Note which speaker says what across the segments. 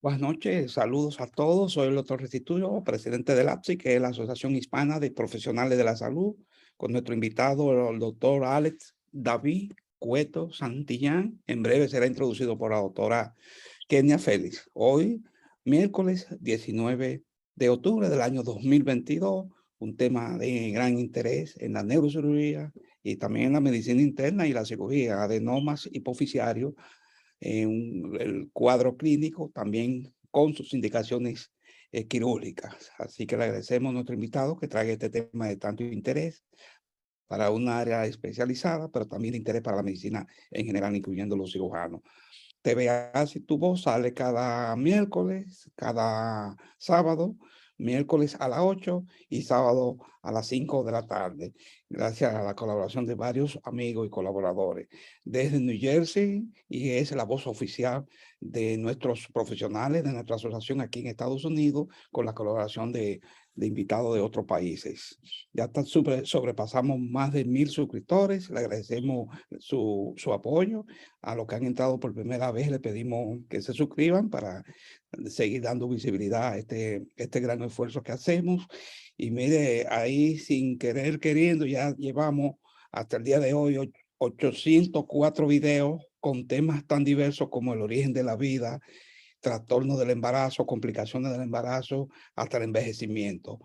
Speaker 1: Buenas noches, saludos a todos. Soy el doctor Restituyo, presidente del APSI, que es la Asociación Hispana de Profesionales de la Salud, con nuestro invitado, el doctor Alex David Cueto Santillán. En breve será introducido por la doctora Kenia Félix. Hoy, miércoles 19 de octubre del año 2022, un tema de gran interés en la neurocirugía y también en la medicina interna y la cirugía, adenomas hipofisiarios, el cuadro clínico, también con sus indicaciones quirúrgicas. Así que le agradecemos a nuestro invitado que traiga este tema de tanto interés para un área especializada, pero también de interés para la medicina en general, incluyendo los cirujanos. TVA Si Tu Voz sale cada miércoles, cada sábado, miércoles a las 8 y sábado a las 5 de la tarde, gracias a la colaboración de varios amigos y colaboradores desde New Jersey, y es la voz oficial de nuestros profesionales de nuestra asociación aquí en Estados Unidos, con la colaboración de invitados de otros países. Ya sobrepasamos más de 1000 suscriptores, le agradecemos su apoyo. A los que han entrado por primera vez, le pedimos que se suscriban para seguir dando visibilidad a este gran esfuerzo que hacemos. Y mire, ahí sin querer queriendo, ya llevamos hasta el día de hoy 804 videos con temas tan diversos como el origen de la vida, trastornos del embarazo, complicaciones del embarazo, hasta el envejecimiento.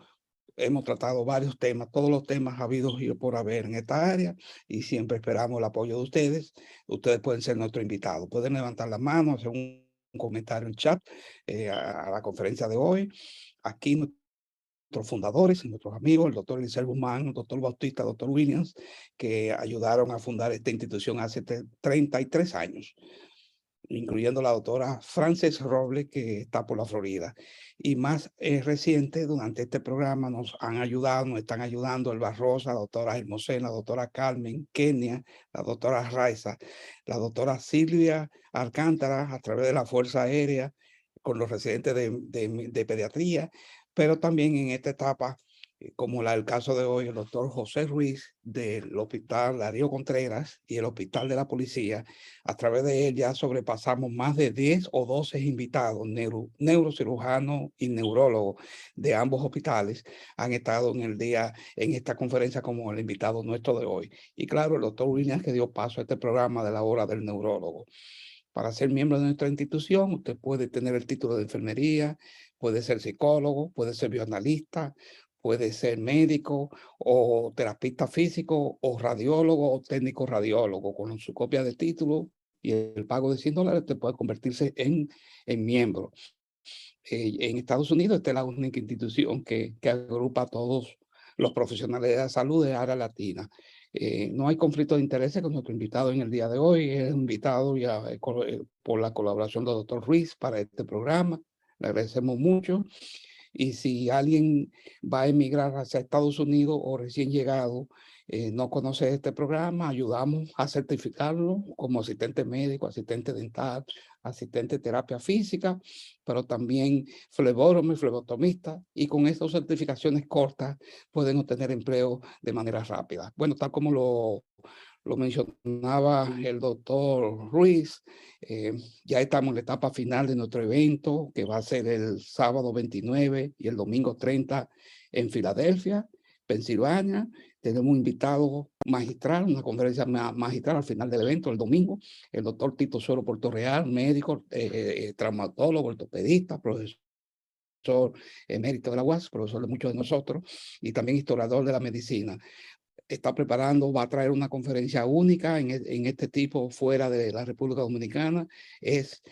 Speaker 1: Hemos tratado varios temas, todos los temas habidos y por haber en esta área, y siempre esperamos el apoyo de ustedes. Ustedes pueden ser nuestro invitado, pueden levantar la mano, hacer un comentario en chat a la conferencia de hoy. Aquí nuestros fundadores, nuestros amigos, el doctor Eliseo Guzmán, el doctor Bautista, el doctor Williams, que ayudaron a fundar esta institución hace 33 años, incluyendo la doctora Frances Robles, que está por la Florida. Y más reciente, durante este programa, nos han ayudado, nos están ayudando el Barrosa, la doctora Hermosena, la doctora Carmen, Kenia, la doctora Raiza, la doctora Silvia Alcántara, a través de la Fuerza Aérea, con los residentes de pediatría, pero también en esta etapa, como el caso de hoy, el doctor José Ruiz del Hospital Darío Contreras y el Hospital de la Policía. A través de él ya sobrepasamos más de 10 o 12 invitados, neurocirujanos y neurólogos de ambos hospitales han estado en esta conferencia como el invitado nuestro de hoy. Y claro, el doctor Williams, que dio paso a este programa de la hora del neurólogo. Para ser miembro de nuestra institución, usted puede tener el título de enfermería, puede ser psicólogo, puede ser bioanalista, puede ser médico o terapista físico o radiólogo o técnico radiólogo. Con su copia de título y el pago de $100 te puede convertirse en miembro. En Estados Unidos esta es la única institución que agrupa a todos los profesionales de la salud de área latina. No hay conflicto de intereses con nuestro invitado en el día de hoy. Es invitado ya por la colaboración del doctor Ruiz para este programa. Le agradecemos mucho. Y si alguien va a emigrar hacia Estados Unidos o recién llegado, no conoce este programa, ayudamos a certificarlo como asistente médico, asistente dental, asistente de terapia física, pero también flebólogo y flebotomista, y con estas certificaciones cortas pueden obtener empleo de manera rápida. Bueno, tal como lo mencionaba el doctor Ruiz, eh, ya estamos en la etapa final de nuestro evento, que va a ser el sábado 29 y el domingo 30 en Filadelfia, Pensilvania. Tenemos un invitado magistral, una conferencia magistral al final del evento, el domingo, el doctor Tito Suero Portorreal, médico, traumatólogo, ortopedista, profesor emérito de la UAS, profesor de muchos de nosotros, y también historiador de la medicina. Está preparando, va a traer una conferencia única en este tipo fuera de la República Dominicana. Es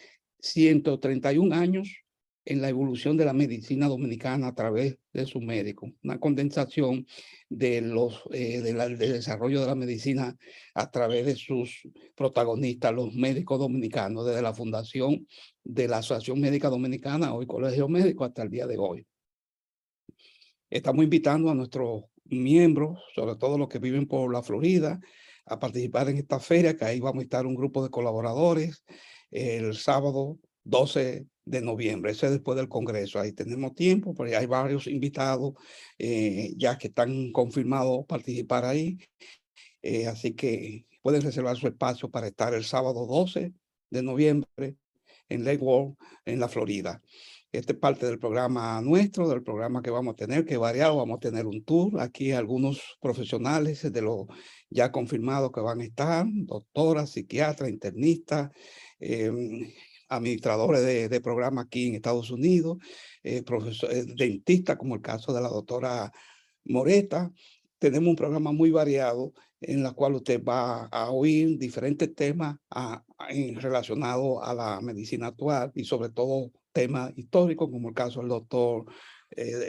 Speaker 1: 131 años en la evolución de la medicina dominicana a través de sus médicos. Una condensación del desarrollo de la medicina a través de sus protagonistas, los médicos dominicanos, desde la fundación de la Asociación Médica Dominicana, hoy Colegio Médico, hasta el día de hoy. Estamos invitando a nuestros miembros, sobre todo los que viven por la Florida, a participar en esta feria, que ahí vamos a estar un grupo de colaboradores el sábado 12 de noviembre, ese es después del Congreso. Ahí tenemos tiempo, porque hay varios invitados ya que están confirmados participar ahí. Así que pueden reservar su espacio para estar el sábado 12 de noviembre en Lake Worth, en la Florida. Este es parte del programa nuestro, del programa que vamos a tener, que es variado. Vamos a tener un tour. Aquí algunos profesionales de los ya confirmados que van a estar, doctoras, psiquiatras, internistas, administradores de programas aquí en Estados Unidos, dentistas, como el caso de la doctora Moreta. Tenemos un programa muy variado en el cual usted va a oír diferentes temas relacionados a la medicina actual y sobre todo temas históricos, como el caso del doctor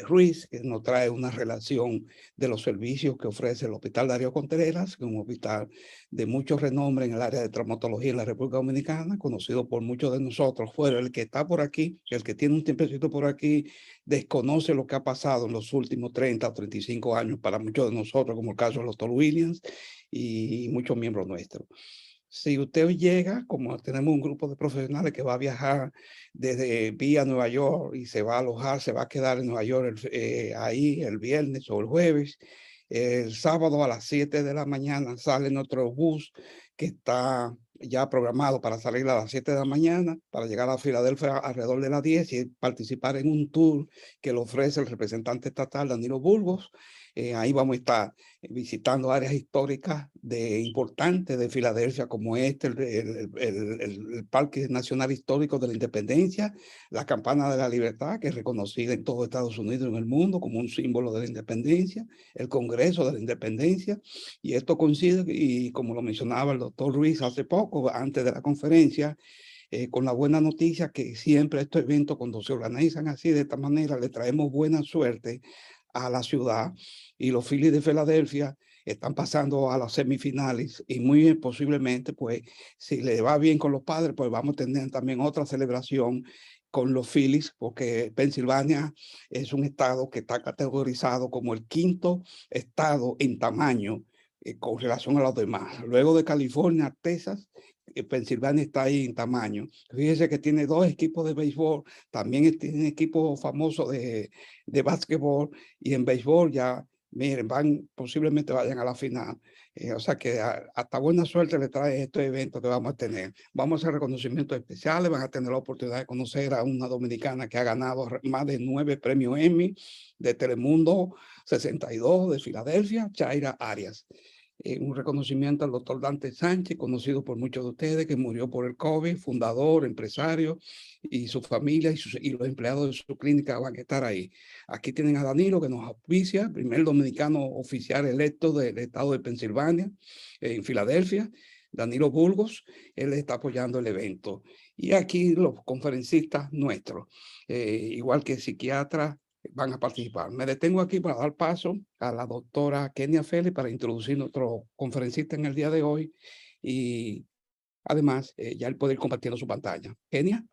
Speaker 1: Ruiz, que nos trae una relación de los servicios que ofrece el Hospital Darío Contreras, que es un hospital de mucho renombre en el área de traumatología en la República Dominicana, conocido por muchos de nosotros. Fuera el que está por aquí, el que tiene un tiempecito por aquí, desconoce lo que ha pasado en los últimos 30 o 35 años para muchos de nosotros, como el caso del doctor Williams y muchos miembros nuestros. Si usted llega, como tenemos un grupo de profesionales que va a viajar desde vía Nueva York y se va a alojar, se va a quedar en Nueva York ahí el viernes o el jueves, el sábado a las 7 de la mañana sale nuestro bus que está ya programado para salir a las 7 de la mañana, para llegar a Filadelfia alrededor de las 10 y participar en un tour que lo ofrece el representante estatal Danilo Burgos. Ahí vamos a estar visitando áreas históricas importantes de Filadelfia, como el Parque Nacional Histórico de la Independencia, la Campana de la Libertad, que es reconocida en todo Estados Unidos y en el mundo como un símbolo de la independencia, el Congreso de la Independencia, y esto coincide, y como lo mencionaba el doctor Ruiz hace poco, antes de la conferencia, con la buena noticia que siempre estos eventos, cuando se organizan así, de esta manera, le traemos buena suerte a la ciudad, y los Phillies de Filadelfia están pasando a las semifinales y muy posiblemente, pues, si le va bien con los Padres, pues vamos a tener también otra celebración con los Phillies, porque Pensilvania es un estado que está categorizado como el quinto estado en tamaño con relación a los demás. Luego de California, Texas, Pensilvania está ahí en tamaño. Fíjese que tiene dos equipos de béisbol, también tiene equipos famosos de básquetbol, y en béisbol ya, miren, posiblemente vayan a la final. O sea que hasta buena suerte le trae este evento que vamos a tener. Vamos a hacer reconocimientos especiales, van a tener la oportunidad de conocer a una dominicana que ha ganado más de 9 premios Emmy de Telemundo 62 de Filadelfia, Chaira Arias. Un reconocimiento al doctor Dante Sánchez, conocido por muchos de ustedes, que murió por el COVID, fundador, empresario, y su familia y los empleados de su clínica van a estar ahí. Aquí tienen a Danilo, que nos auspicia, primer dominicano oficial electo del estado de Pensilvania, en Filadelfia. Danilo Burgos, él está apoyando el evento. Y aquí los conferencistas nuestros, igual que psiquiatras, van a participar. Me detengo aquí para dar paso a la doctora Kenia Félix para introducir nuestro conferencista en el día de hoy, y además ya él puede ir compartiendo su pantalla. Kenia.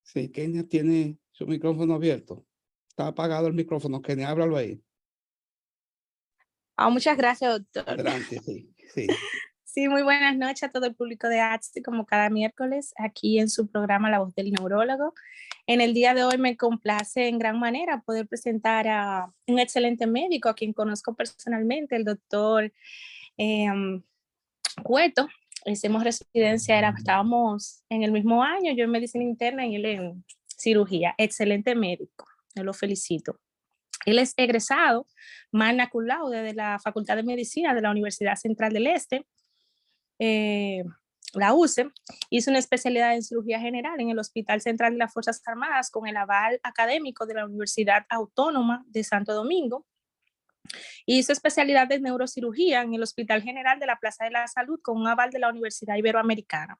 Speaker 1: Sí, Kenia tiene su micrófono abierto. Está apagado el micrófono. Kenia, háblalo ahí.
Speaker 2: Muchas gracias, doctor.
Speaker 1: Adelante, sí, sí.
Speaker 2: Sí, muy buenas noches a todo el público de ATSI, como cada miércoles, aquí en su programa La Voz del Neurólogo. En el día de hoy me complace en gran manera poder presentar a un excelente médico a quien conozco personalmente, el doctor Cueto. Hicimos residencia, estábamos en el mismo año, yo en medicina interna y él en cirugía. Excelente médico, yo lo felicito. Él es egresado magna cum laude de la Facultad de Medicina de la Universidad Central del Este, la UCE. Hizo una especialidad en cirugía general en el Hospital Central de las Fuerzas Armadas con el aval académico de la Universidad Autónoma de Santo Domingo. Hizo especialidad de neurocirugía en el Hospital General de la Plaza de la Salud con un aval de la Universidad Iberoamericana.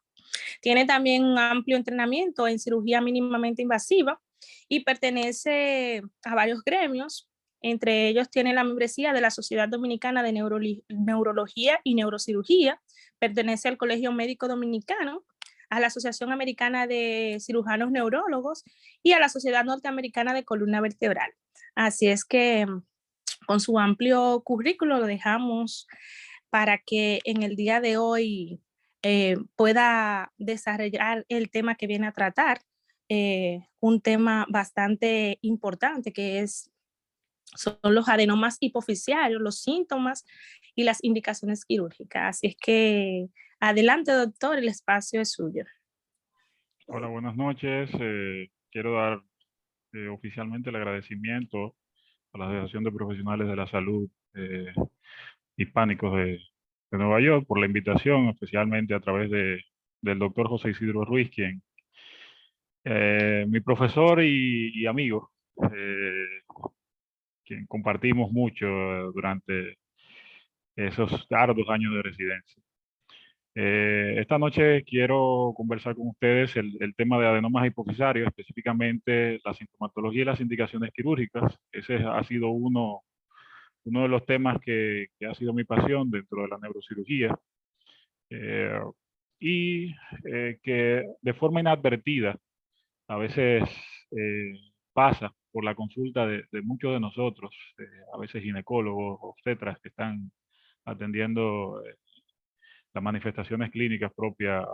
Speaker 2: Tiene también un amplio entrenamiento en cirugía mínimamente invasiva y pertenece a varios gremios. Entre ellos tiene la membresía de la Sociedad Dominicana de Neurología y Neurocirugía, pertenece al Colegio Médico Dominicano, a la Asociación Americana de Cirujanos Neurólogos y a la Sociedad Norteamericana de Columna Vertebral. Así es que con su amplio currículo lo dejamos para que en el día de hoy pueda desarrollar el tema que viene a tratar, un tema bastante importante que es son los adenomas hipofisiarios, los síntomas y las indicaciones quirúrgicas. Así es que adelante, doctor, el espacio es suyo.
Speaker 3: Hola, buenas noches. Quiero dar oficialmente el agradecimiento a la Asociación de Profesionales de la Salud Hispánicos de Nueva York por la invitación, especialmente a través del doctor José Isidro Ruiz, quien mi profesor y amigo, quien compartimos mucho durante esos arduos años de residencia. Esta noche quiero conversar con ustedes el tema de adenomas hipofisarios, específicamente la sintomatología y las indicaciones quirúrgicas. Ese ha sido uno de los temas que ha sido mi pasión dentro de la neurocirugía y que de forma inadvertida a veces pasa por la consulta de muchos de nosotros, a veces ginecólogos, obstetras que están atendiendo las manifestaciones clínicas propias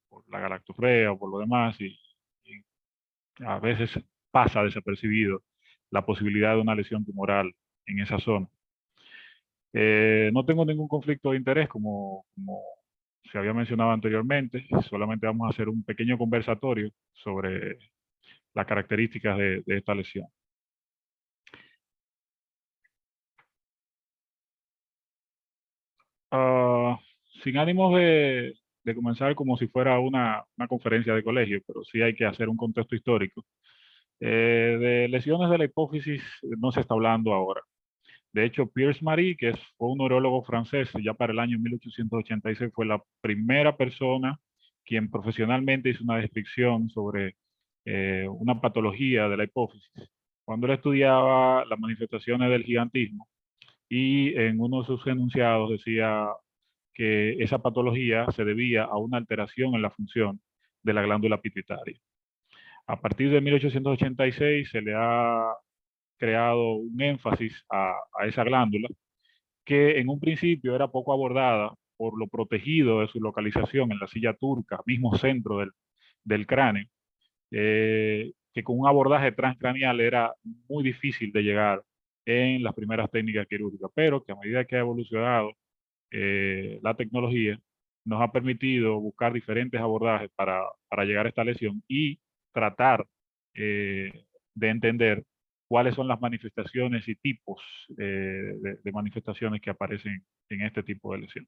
Speaker 3: por la galactofrea o por lo demás, y a veces pasa desapercibido la posibilidad de una lesión tumoral en esa zona. No tengo ningún conflicto de interés, como se había mencionado anteriormente, solamente vamos a hacer un pequeño conversatorio sobre las características de esta lesión. Sin ánimos de comenzar como si fuera una conferencia de colegio, pero sí hay que hacer un contexto histórico. De lesiones de la hipófisis no se está hablando ahora. De hecho, Pierre Marie, fue un neurólogo francés, ya para el año 1886 fue la primera persona quien profesionalmente hizo una descripción sobre una patología de la hipófisis. Cuando él estudiaba las manifestaciones del gigantismo, y en uno de sus enunciados decía que esa patología se debía a una alteración en la función de la glándula pituitaria. A partir de 1886 se le ha creado un énfasis a esa glándula que en un principio era poco abordada por lo protegido de su localización en la silla turca, mismo centro del cráneo, que con un abordaje transcraneal era muy difícil de llegar en las primeras técnicas quirúrgicas, pero que a medida que ha evolucionado la tecnología, nos ha permitido buscar diferentes abordajes para llegar a esta lesión y tratar de entender cuáles son las manifestaciones y tipos de manifestaciones que aparecen en este tipo de lesión.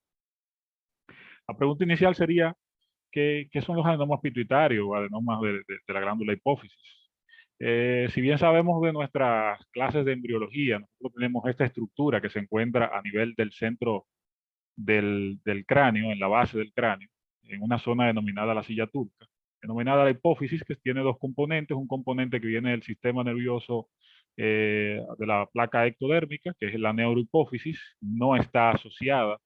Speaker 3: La pregunta inicial sería, ¿qué son los adenomas pituitarios o adenomas de la glándula hipófisis? Si bien sabemos de nuestras clases de embriología, nosotros tenemos esta estructura que se encuentra a nivel del centro del cráneo, en la base del cráneo, en una zona denominada la silla turca, denominada la hipófisis, que tiene dos componentes, un componente que viene del sistema nervioso de la placa ectodérmica, que es la neurohipófisis, no está asociada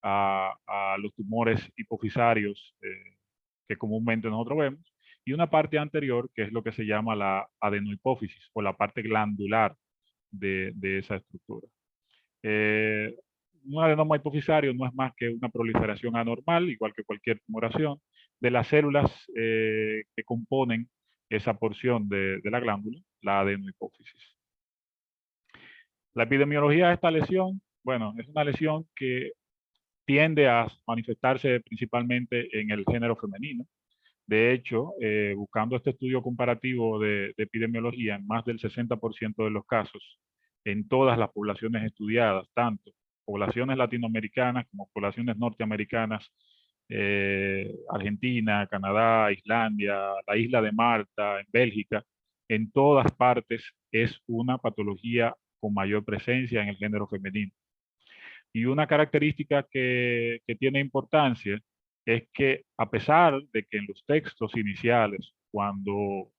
Speaker 3: a los tumores hipofisarios que comúnmente nosotros vemos, y una parte anterior, que es lo que se llama la adenohipófisis, o la parte glandular de esa estructura. Un adenoma hipofisario no es más que una proliferación anormal, igual que cualquier tumoración, de las células que componen esa porción de la glándula, la adenohipófisis. La epidemiología de esta lesión, bueno, es una lesión que tiende a manifestarse principalmente en el género femenino. De hecho, buscando este estudio comparativo de epidemiología, en más del 60% de los casos, en todas las poblaciones estudiadas, tanto poblaciones latinoamericanas como poblaciones norteamericanas, Argentina, Canadá, Islandia, la isla de Malta, en Bélgica, en todas partes es una patología con mayor presencia en el género femenino. Y una característica que tiene importancia es que a pesar de que en los textos iniciales, cuando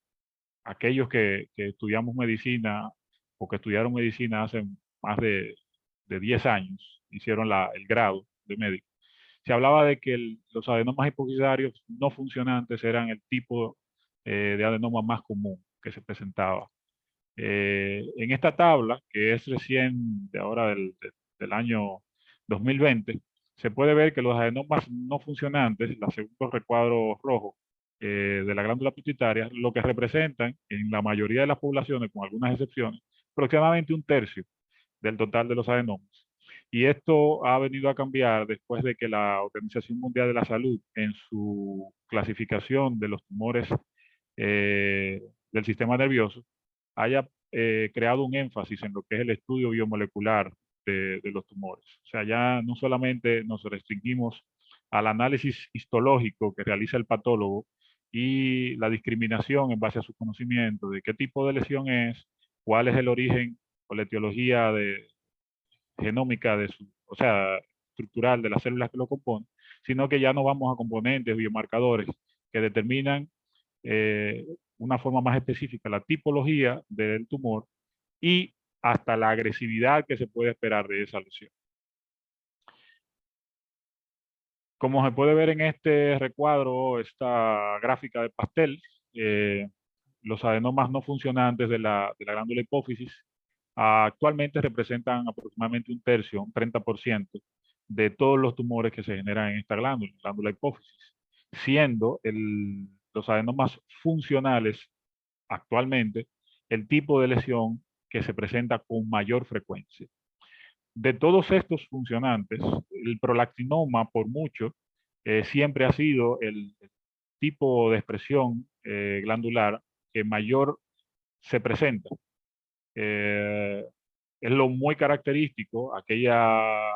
Speaker 3: aquellos que estudiamos medicina o que estudiaron medicina hace más de 10 años, hicieron el grado de médico, se hablaba de que los adenomas hipofisarios no funcionantes eran el tipo de adenoma más común que se presentaba. En esta tabla, que es recién de ahora del año 2020, se puede ver que los adenomas no funcionantes, los segundos recuadros rojos de la glándula pituitaria, lo que representan en la mayoría de las poblaciones, con algunas excepciones, aproximadamente un tercio del total de los adenomas. Y esto ha venido a cambiar después de que la Organización Mundial de la Salud, en su clasificación de los tumores del sistema nervioso, haya creado un énfasis en lo que es el estudio biomolecular de los tumores. O sea, ya no solamente nos restringimos al análisis histológico que realiza el patólogo y la discriminación en base a su conocimiento de qué tipo de lesión es, cuál es el origen o la etiología genómica de su, o sea, estructural de las células que lo componen, sino que ya no vamos a componentes, biomarcadores que determinan una forma más específica la tipología del tumor y hasta la agresividad que se puede esperar de esa lesión. Como se puede ver en este recuadro, esta gráfica de pastel, los adenomas no funcionantes de la glándula hipófisis actualmente representan aproximadamente un tercio, un 30% de todos los tumores que se generan en esta glándula hipófisis, siendo los adenomas funcionales actualmente el tipo de lesión que se presenta con mayor frecuencia. De todos estos funcionantes, el prolactinoma por mucho siempre ha sido el tipo de expresión glandular que mayor se presenta. Es lo muy característico, aquella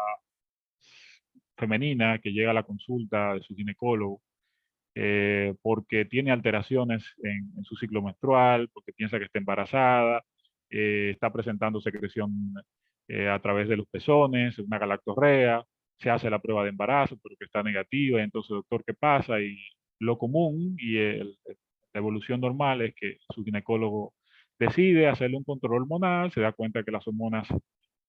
Speaker 3: femenina que llega a la consulta de su ginecólogo porque tiene alteraciones en su ciclo menstrual, porque piensa que está embarazada, está presentando secreción a través de los pezones, una galactorrea, se hace la prueba de embarazo, pero que está negativa, entonces, doctor, ¿qué pasa? Y lo común y la evolución normal es que su ginecólogo decide hacerle un control hormonal, se da cuenta que las hormonas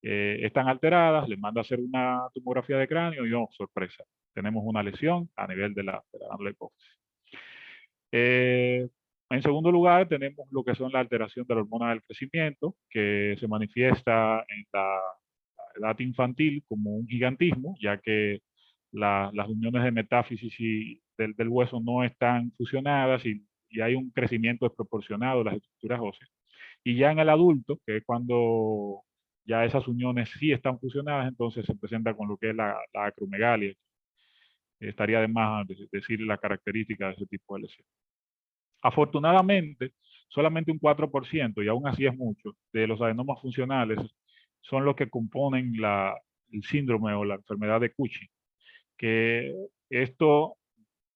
Speaker 3: están alteradas, le manda a hacer una tomografía de cráneo y, oh, sorpresa, tenemos una lesión a nivel de la glándula hipófisis. En segundo lugar, tenemos lo que son la alteración de la hormona del crecimiento, que se manifiesta en la edad infantil como un gigantismo, ya que las uniones de metáfisis del hueso no están fusionadas y hay un crecimiento desproporcionado de las estructuras óseas. Y ya en el adulto, que es cuando ya esas uniones sí están fusionadas, entonces se presenta con lo que es la acromegalia. Estaría de más decir la característica de ese tipo de lesión. Afortunadamente, solamente un 4%, y aún así es mucho, de los adenomas funcionales son los que componen el síndrome o la enfermedad de Cushing, que esto,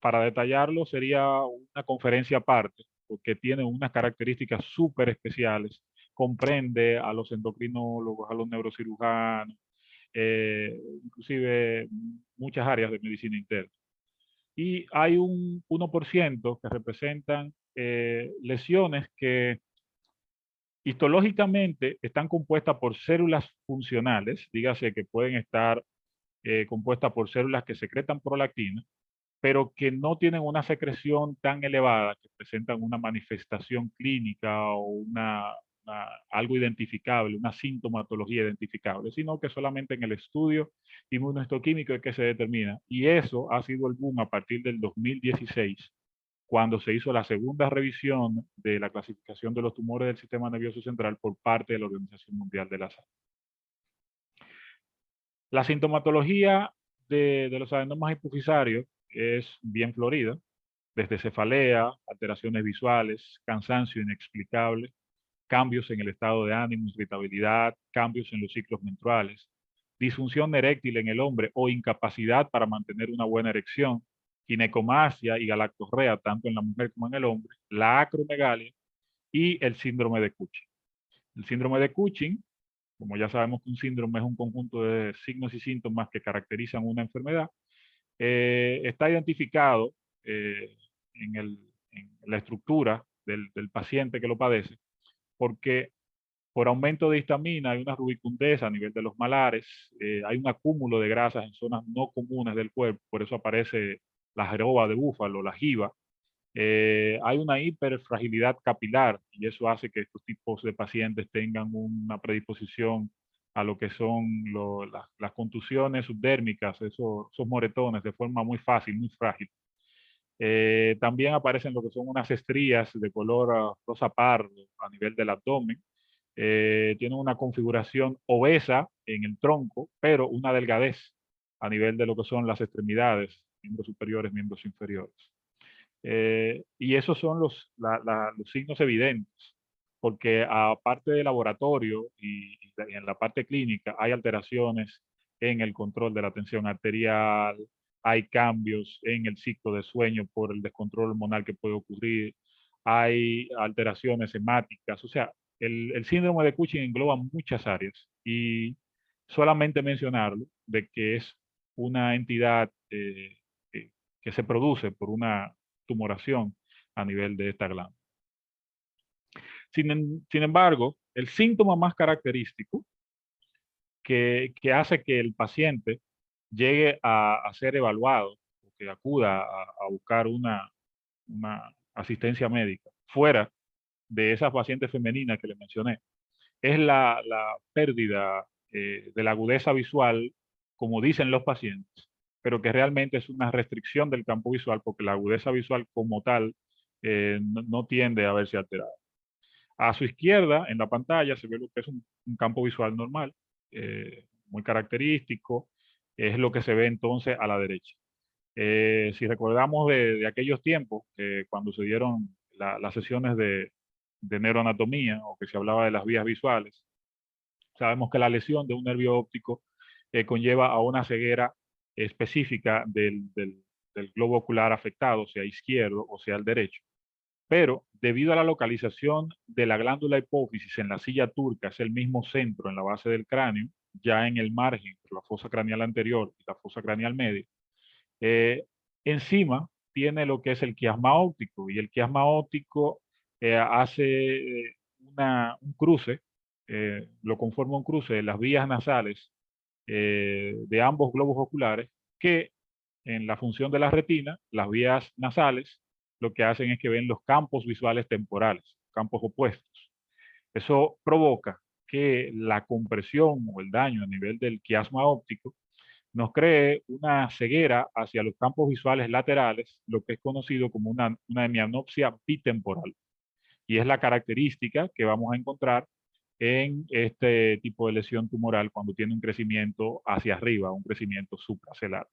Speaker 3: para detallarlo, sería una conferencia aparte, porque tiene unas características súper especiales, comprende a los endocrinólogos, a los neurocirujanos, inclusive muchas áreas de medicina interna. Y hay un 1% que representan lesiones que histológicamente están compuestas por células funcionales, dígase que pueden estar compuestas por células que secretan prolactina, pero que no tienen una secreción tan elevada, que presentan una manifestación clínica o algo identificable, una sintomatología identificable, sino que solamente en el estudio inmunohistoquímico es que se determina. Y eso ha sido el boom a partir del 2016, cuando se hizo la segunda revisión de la clasificación de los tumores del sistema nervioso central por parte de la Organización Mundial de la Salud. La sintomatología de los adenomas hipofisarios es bien florida, desde cefalea, alteraciones visuales, cansancio inexplicable, cambios en el estado de ánimo, irritabilidad, cambios en los ciclos menstruales, disfunción eréctil en el hombre o incapacidad para mantener una buena erección, ginecomastia y galactorrea tanto en la mujer como en el hombre, la acromegalia y el síndrome de Cushing. El síndrome de Cushing, como ya sabemos que un síndrome es un conjunto de signos y síntomas que caracterizan una enfermedad, está identificado en la estructura del paciente que lo padece, porque por aumento de histamina hay una rubicundez a nivel de los malares, hay un acúmulo de grasas en zonas no comunes del cuerpo, por eso aparece la joroba de búfalo, la jiba. Hay una hiperfragilidad capilar y eso hace que estos tipos de pacientes tengan una predisposición a lo que son las contusiones subdérmicas, esos moretones de forma muy fácil, muy frágil. También aparecen lo que son unas estrías de color rosa pardo a nivel del abdomen, tienen una configuración obesa en el tronco, pero una delgadez a nivel de lo que son las extremidades, miembros superiores, miembros inferiores. Y esos son los signos evidentes, porque aparte de laboratorio y en la parte clínica hay alteraciones en el control de la tensión arterial, hay cambios en el ciclo de sueño por el descontrol hormonal que puede ocurrir, hay alteraciones hemáticas, o sea, el síndrome de Cushing engloba muchas áreas y solamente mencionarlo de que es una entidad que se produce por una tumoración a nivel de esta glándula. Sin embargo, el síntoma más característico que hace que el paciente llegue a ser evaluado, o que acuda a buscar una asistencia médica fuera de esa paciente femenina que le mencioné, es la pérdida de la agudeza visual, como dicen los pacientes, pero que realmente es una restricción del campo visual porque la agudeza visual como tal no tiende a verse alterada. A su izquierda, en la pantalla, se ve lo que es un campo visual normal, muy característico, es lo que se ve entonces a la derecha. Si recordamos de aquellos tiempos, cuando se dieron las sesiones de neuroanatomía o que se hablaba de las vías visuales, sabemos que la lesión de un nervio óptico conlleva a una ceguera específica del globo ocular afectado, sea izquierdo o sea el derecho. Pero debido a la localización de la glándula hipófisis en la silla turca, es el mismo centro en la base del cráneo, ya en el margen entre la fosa craneal anterior y la fosa craneal media, encima tiene lo que es el quiasma óptico, y el quiasma óptico hace un cruce, lo conforma un cruce de las vías nasales de ambos globos oculares, que en la función de la retina, las vías nasales lo que hacen es que ven los campos visuales temporales, campos opuestos. Eso provoca que la compresión o el daño a nivel del quiasma óptico nos cree una ceguera hacia los campos visuales laterales, lo que es conocido como una hemianopsia bitemporal. Y es la característica que vamos a encontrar en este tipo de lesión tumoral cuando tiene un crecimiento hacia arriba, un crecimiento supracelular.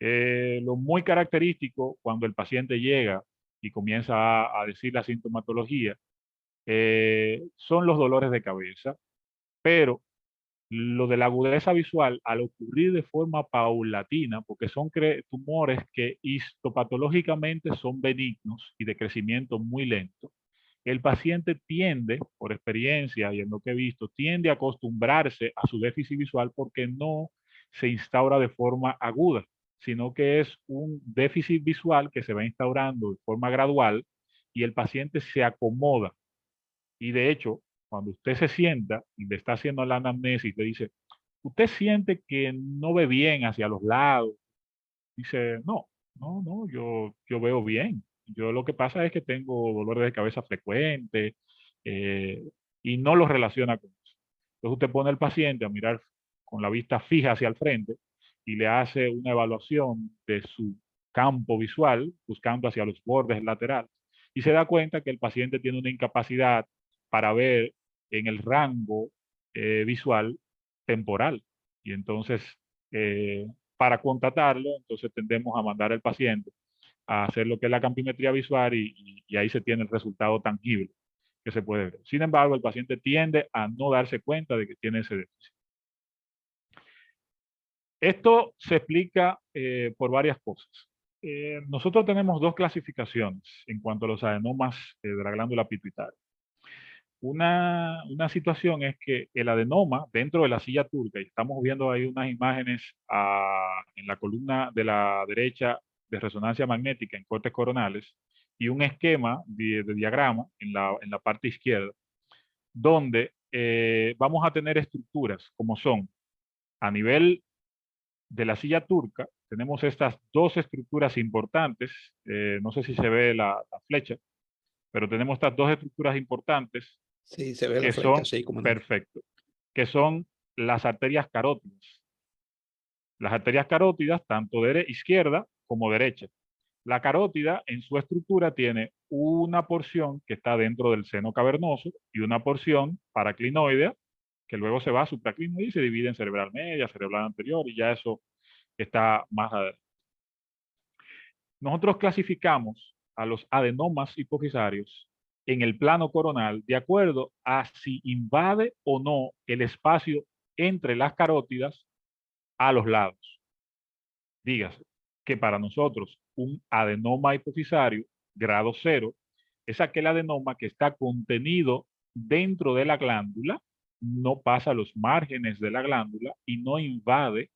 Speaker 3: Lo muy característico cuando el paciente llega y comienza a decir la sintomatología son los dolores de cabeza, pero lo de la agudeza visual, al ocurrir de forma paulatina, porque son tumores que histopatológicamente son benignos y de crecimiento muy lento, el paciente tiende, por experiencia y en lo que he visto, tiende a acostumbrarse a su déficit visual porque no se instaura de forma aguda, sino que es un déficit visual que se va instaurando de forma gradual y el paciente se acomoda. Y de hecho, cuando usted se sienta y le está haciendo la anamnesis, le dice, ¿usted siente que no ve bien hacia los lados? Dice, no, yo veo bien. Yo lo que pasa es que tengo dolores de cabeza frecuentes y no lo relaciona con eso. Entonces usted pone al paciente a mirar con la vista fija hacia el frente y le hace una evaluación de su campo visual, buscando hacia los bordes laterales. Y se da cuenta que el paciente tiene una incapacidad para ver en el rango visual temporal. Y entonces, para constatarlo, entonces tendemos a mandar al paciente a hacer lo que es la campimetría visual y ahí se tiene el resultado tangible que se puede ver. Sin embargo, el paciente tiende a no darse cuenta de que tiene ese déficit. Esto se explica por varias cosas. Nosotros tenemos dos clasificaciones en cuanto a los adenomas de la glándula pituitaria. Una situación es que el adenoma dentro de la silla turca, y estamos viendo ahí unas imágenes en la columna de la derecha de resonancia magnética en cortes coronales, y un esquema de diagrama en la parte izquierda, donde vamos a tener estructuras como son a nivel de la silla turca, tenemos estas dos estructuras importantes, no sé si se ve la flecha, pero tenemos estas dos estructuras importantes
Speaker 1: Sí, se ve la
Speaker 3: que
Speaker 1: flecha,
Speaker 3: son,
Speaker 1: sí, como no.
Speaker 3: perfecto, que son las arterias carótidas. Las arterias carótidas, tanto izquierda como derecha. La carótida en su estructura tiene una porción que está dentro del seno cavernoso y una porción paraclinoidea que luego se va a supraclinoide y se divide en cerebral media, cerebral anterior, y ya eso está más adelante. Nosotros clasificamos a los adenomas hipofisarios en el plano coronal de acuerdo a si invade o no el espacio entre las carótidas a los lados. Dígase que para nosotros un adenoma hipofisario grado 0 es aquel adenoma que está contenido dentro de la glándula, no pasa los márgenes de la glándula y no invade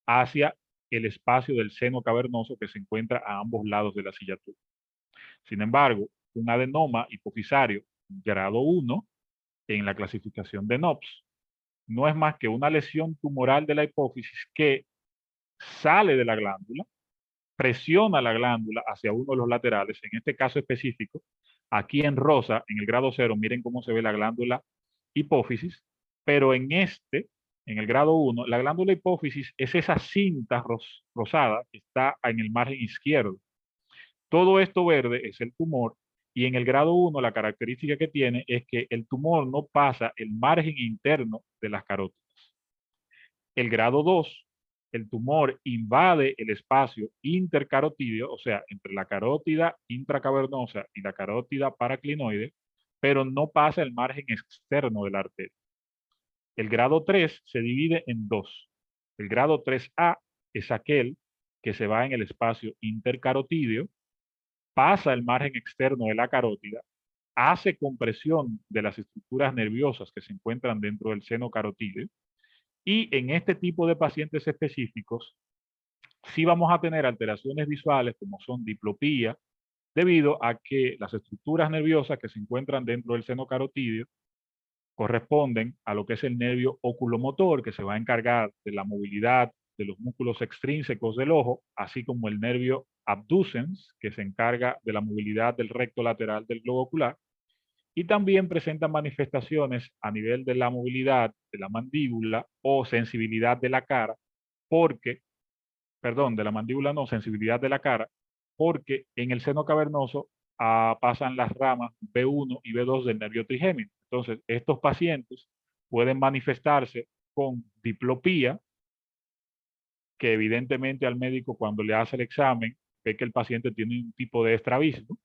Speaker 3: hacia el espacio del seno cavernoso que se encuentra a ambos lados de la silla turca. Sin embargo, un adenoma hipofisario grado 1 en la clasificación de NOPS no es más que una lesión tumoral de la hipófisis que sale de la glándula, presiona la glándula hacia uno de los laterales, en este caso específico, aquí en rosa, en el grado 0, miren cómo se ve la glándula hipófisis, pero en el grado 1, la glándula hipófisis es esa cinta rosada que está en el margen izquierdo. Todo esto verde es el tumor y en el grado 1 la característica que tiene es que el tumor no pasa el margen interno de las carótidas. El grado 2, el tumor invade el espacio intercarotídeo, o sea, entre la carótida intracavernosa y la carótida paraclinoide, pero no pasa el margen externo de la arteria. El grado 3 se divide en dos. El grado 3A es aquel que se va en el espacio intercarotídeo, pasa el margen externo de la carótida, hace compresión de las estructuras nerviosas que se encuentran dentro del seno carotídeo, y en este tipo de pacientes específicos sí vamos a tener alteraciones visuales como son diplopía, debido a que las estructuras nerviosas que se encuentran dentro del seno carotídeo corresponden a lo que es el nervio oculomotor, que se va a encargar de la movilidad de los músculos extrínsecos del ojo, así como el nervio abducens, que se encarga de la movilidad del recto lateral del globo ocular, y también presentan manifestaciones a nivel de la movilidad de la mandíbula o sensibilidad de la cara, porque, perdón, de la mandíbula no, sensibilidad de la cara, porque en el seno cavernoso pasan las ramas B1 y B2 del nervio trigémino. Entonces, estos pacientes pueden manifestarse con diplopía, que evidentemente al médico cuando le hace el examen ve que el paciente tiene un tipo de estrabismo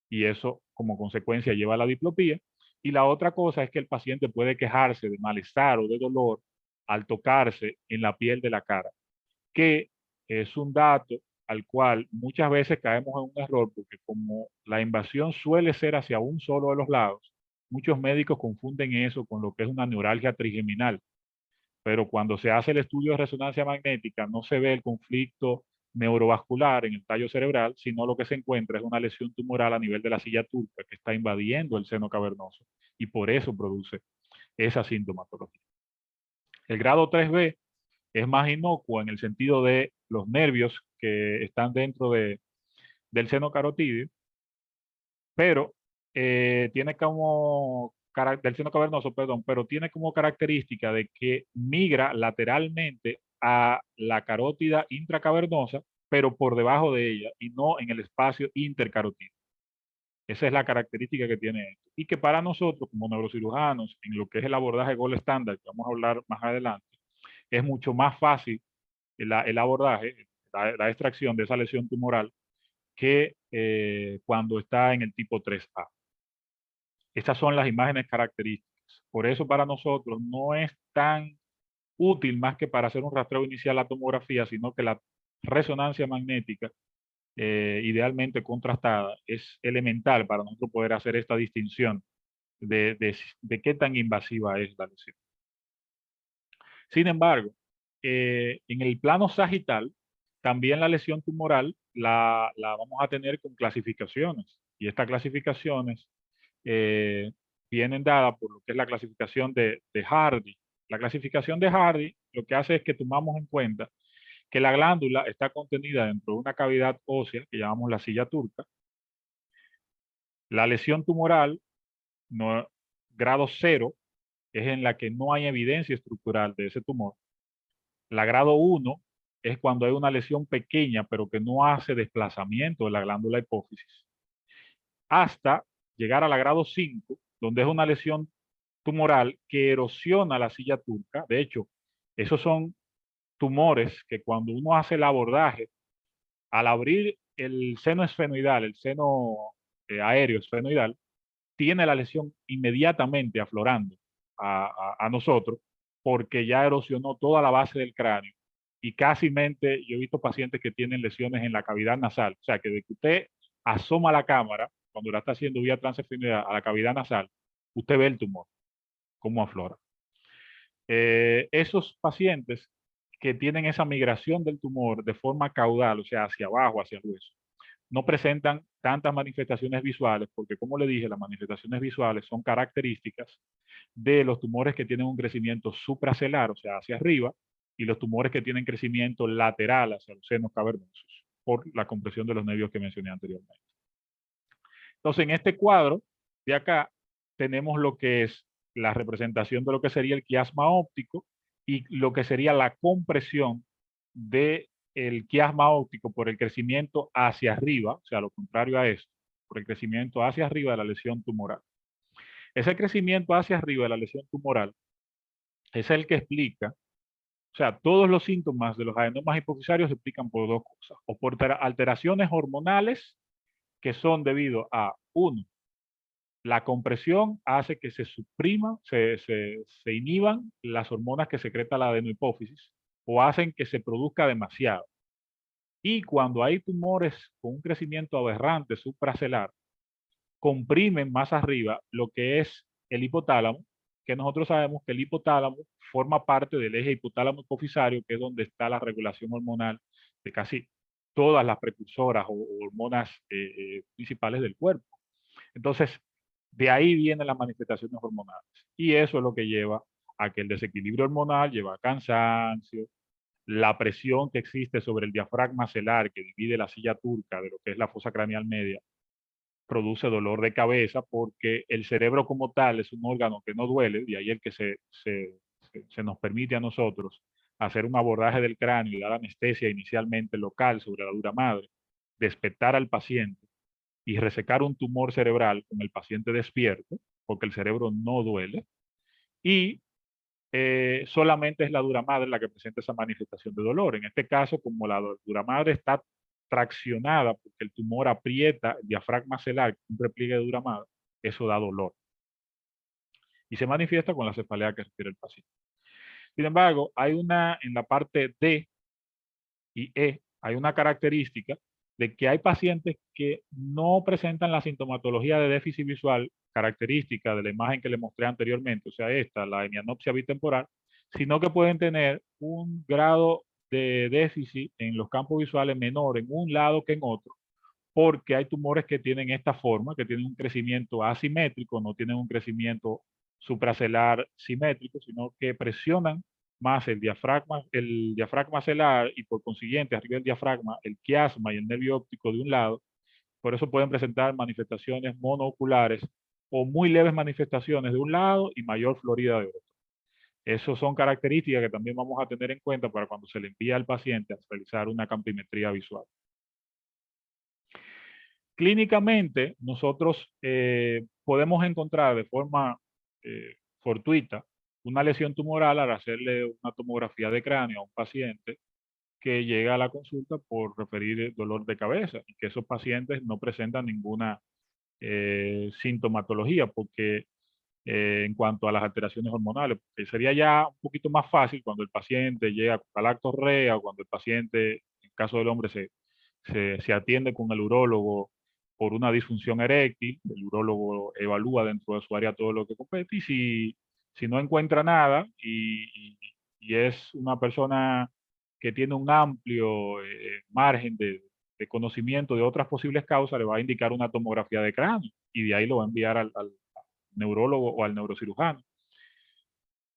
Speaker 3: y eso como consecuencia lleva a la diplopía. Y la otra cosa es que el paciente puede quejarse de malestar o de dolor al tocarse en la piel de la cara, que es un dato al cual muchas veces caemos en un error, porque como la invasión suele ser hacia un solo de los lados, muchos médicos confunden eso con lo que es una neuralgia trigeminal. Pero cuando se hace el estudio de resonancia magnética no se ve el conflicto neurovascular en el tallo cerebral, sino lo que se encuentra es una lesión tumoral a nivel de la silla turca que está invadiendo el seno cavernoso y por eso produce esa sintomatología. El grado 3B es más inocuo en el sentido de los nervios que están dentro del seno carotídeo, pero tiene como del seno cavernoso, perdón, pero tiene como característica de que migra lateralmente a la carótida intracavernosa, pero por debajo de ella y no en el espacio intercarotídeo. Esa es la característica que tiene esto. Y que para nosotros, como neurocirujanos, en lo que es el abordaje gold estándar, que vamos a hablar más adelante, es mucho más fácil el abordaje, la extracción de esa lesión tumoral que cuando está en el tipo 3A. Estas son las imágenes características. Por eso para nosotros no es tan útil más que para hacer un rastreo inicial la tomografía, sino que la resonancia magnética, idealmente contrastada, es elemental para nosotros poder hacer esta distinción de qué tan invasiva es la lesión. Sin embargo, en el plano sagital, también la lesión tumoral la vamos a tener con clasificaciones. Y estas clasificaciones vienen dadas por lo que es la clasificación de Hardy. La clasificación de Hardy lo que hace es que tomamos en cuenta que la glándula está contenida dentro de una cavidad ósea que llamamos la silla turca. La lesión tumoral, no, grado 0, es en la que no hay evidencia estructural de ese tumor. La grado 1 es cuando hay una lesión pequeña, pero que no hace desplazamiento de la glándula hipófisis, hasta llegar a la grado 5, donde es una lesión tumoral que erosiona la silla turca. De hecho, esos son tumores que cuando uno hace el abordaje, al abrir el seno esfenoidal, el seno aéreo esfenoidal, tiene la lesión inmediatamente aflorando a nosotros, porque ya erosionó toda la base del cráneo. Y casi mente, yo he visto pacientes que tienen lesiones en la cavidad nasal. O sea, que de que usted asoma la cámara, cuando la está haciendo vía transesfenoidal a la cavidad nasal, usted ve el tumor, cómo aflora. Esos pacientes que tienen esa migración del tumor de forma caudal, o sea, hacia abajo, hacia el hueso, no presentan tantas manifestaciones visuales, porque como le dije, las manifestaciones visuales son características de los tumores que tienen un crecimiento supracelular, o sea, hacia arriba, y los tumores que tienen crecimiento lateral hacia los senos cavernosos, por la compresión de los nervios que mencioné anteriormente. Entonces, en este cuadro de acá tenemos lo que es la representación de lo que sería el quiasma óptico y lo que sería la compresión del quiasma óptico por el crecimiento hacia arriba, o sea, lo contrario a esto, por el crecimiento hacia arriba de la lesión tumoral. Ese crecimiento hacia arriba de la lesión tumoral es el que explica, o sea, todos los síntomas de los adenomas hipofisarios se explican por dos cosas, o por alteraciones hormonales que son debido a, uno, la compresión hace que se supriman, se inhiban las hormonas que secreta la adenohipófisis o hacen que se produzca demasiado. Y cuando hay tumores con un crecimiento aberrante supracelular, comprimen más arriba lo que es el hipotálamo, que nosotros sabemos que el hipotálamo forma parte del eje hipotálamo hipofisario, que es donde está la regulación hormonal de casi todas las precursoras o hormonas principales del cuerpo. Entonces, de ahí vienen las manifestaciones hormonales. Y eso es lo que lleva a que el desequilibrio hormonal lleva a cansancio, la presión que existe sobre el diafragma celar que divide la silla turca de lo que es la fosa craneal media, produce dolor de cabeza porque el cerebro como tal es un órgano que no duele, de ahí el que se nos permite a nosotros hacer un abordaje del cráneo y dar anestesia inicialmente local sobre la dura madre, despertar al paciente y resecar un tumor cerebral con el paciente despierto, porque el cerebro no duele, y solamente es la dura madre la que presenta esa manifestación de dolor. En este caso, como la dura madre está traccionada porque el tumor aprieta el diafragma celular, un repliegue de dura madre, eso da dolor. Y se manifiesta con la cefalea que refiere el paciente. Sin embargo, hay una, en la parte D y E, hay una característica de que hay pacientes que no presentan la sintomatología de déficit visual característica de la imagen que le mostré anteriormente, o sea, esta, la hemianopsia bitemporal, sino que pueden tener un grado de déficit en los campos visuales menor en un lado que en otro, porque hay tumores que tienen esta forma, que tienen un crecimiento asimétrico, no tienen un crecimiento supracelular simétrico, sino que presionan más el diafragma celular y por consiguiente arriba del diafragma el quiasma y el nervio óptico de un lado. Por eso pueden presentar manifestaciones monoculares o muy leves manifestaciones de un lado y mayor florida de otro. Esas son características que también vamos a tener en cuenta para cuando se le envía al paciente a realizar una campimetría visual. Clínicamente, nosotros podemos encontrar de forma fortuita una lesión tumoral al hacerle una tomografía de cráneo a un paciente que llega a la consulta por referir dolor de cabeza y que esos pacientes no presentan ninguna sintomatología porque en cuanto a las alteraciones hormonales, porque sería ya un poquito más fácil cuando el paciente llega con galactorrea o cuando el paciente, en el caso del hombre, se atiende con el urólogo por una disfunción eréctil, el urólogo evalúa dentro de su área todo lo que compete y si no encuentra nada y es una persona que tiene un amplio margen de conocimiento de otras posibles causas, le va a indicar una tomografía de cráneo y de ahí lo va a enviar al neurólogo o al neurocirujano.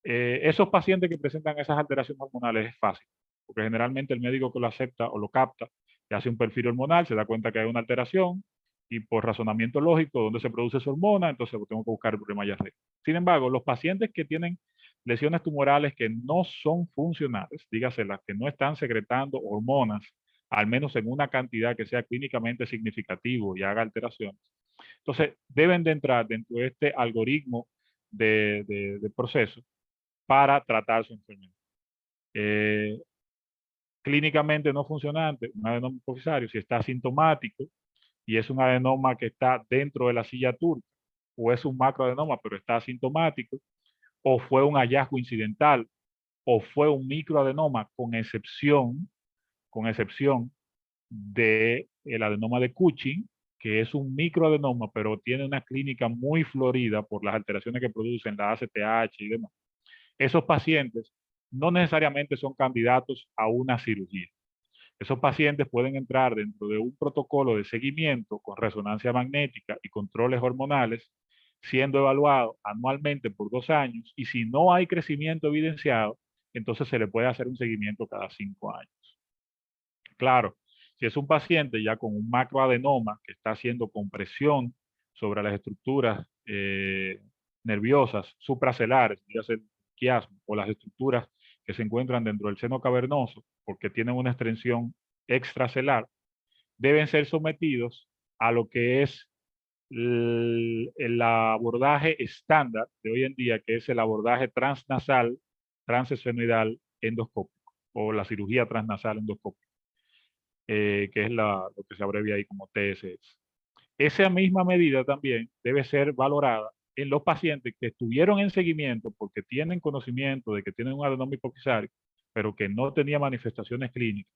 Speaker 3: Esos pacientes que presentan esas alteraciones hormonales es fácil, porque generalmente el médico que lo acepta o lo capta, le hace un perfil hormonal, se da cuenta que hay una alteración y por razonamiento lógico, donde se produce esa hormona, entonces tengo que buscar el problema allá arriba. Sin embargo, los pacientes que tienen lesiones tumorales que no son funcionales, dígase las que no están secretando hormonas, al menos en una cantidad que sea clínicamente significativo y haga alteraciones. Entonces, deben de entrar dentro de este algoritmo de proceso para tratar su enfermedad. Clínicamente no funcionante, un adenoma hipofisario, si está asintomático y es un adenoma que está dentro de la silla turca, o es un macroadenoma pero está asintomático, o fue un hallazgo incidental, o fue un microadenoma con excepción del adenoma de Cushing, que es un microadenoma, pero tiene una clínica muy florida por las alteraciones que producen la ACTH y demás. Esos pacientes no necesariamente son candidatos a una cirugía. Esos pacientes pueden entrar dentro de un protocolo de seguimiento con resonancia magnética y controles hormonales, siendo evaluados anualmente por 2 años, y si no hay crecimiento evidenciado, entonces se le puede hacer un seguimiento cada 5 años. Claro, si es un paciente ya con un macroadenoma que está haciendo compresión sobre las estructuras nerviosas supracelares, ya sea el quiasmo o las estructuras que se encuentran dentro del seno cavernoso, porque tienen una extensión extracelular, deben ser sometidos a lo que es el abordaje estándar de hoy en día, que es el abordaje transnasal, transesfenoidal endoscópico, o la cirugía transnasal endoscópica, que es lo que se abrevia ahí como TSS. Esa misma medida también debe ser valorada en los pacientes que estuvieron en seguimiento porque tienen conocimiento de que tienen un adenoma hipofisario, pero que no tenía manifestaciones clínicas.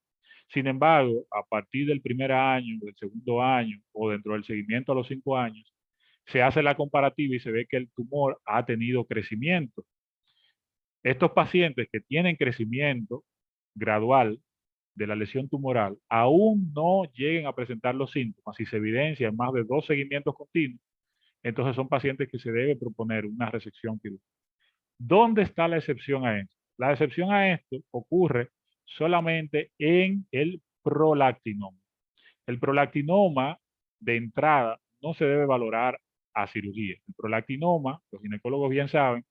Speaker 3: Sin embargo, a partir del primer año, del segundo año o dentro del seguimiento a los 5 años, se hace la comparativa y se ve que el tumor ha tenido crecimiento. Estos pacientes que tienen crecimiento gradual de la lesión tumoral aún no lleguen a presentar los síntomas y se evidencia en más de 2 seguimientos continuos, entonces son pacientes que se debe proponer una resección quirúrgica. ¿Dónde está la excepción a esto? La excepción a esto ocurre solamente en el prolactinoma. El prolactinoma, de entrada, no se debe valorar a cirugía. El prolactinoma, los ginecólogos bien saben,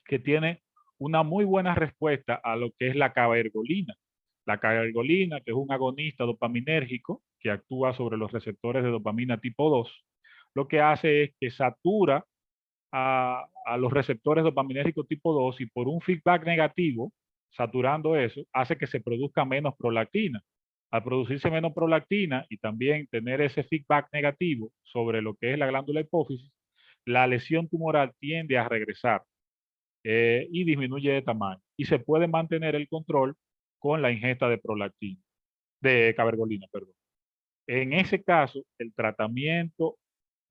Speaker 3: que tiene una muy buena respuesta a lo que es la cabergolina. La cabergolina, que es un agonista dopaminérgico que actúa sobre los receptores de dopamina tipo 2, lo que hace es que satura a los receptores dopaminérgicos tipo 2 y por un feedback negativo, saturando eso, hace que se produzca menos prolactina. Al producirse menos prolactina y también tener ese feedback negativo sobre lo que es la glándula hipófisis, la lesión tumoral tiende a regresar y disminuye de tamaño. Y se puede mantener el control con la ingesta de prolactina, de cabergolina, perdón. En ese caso, el tratamiento,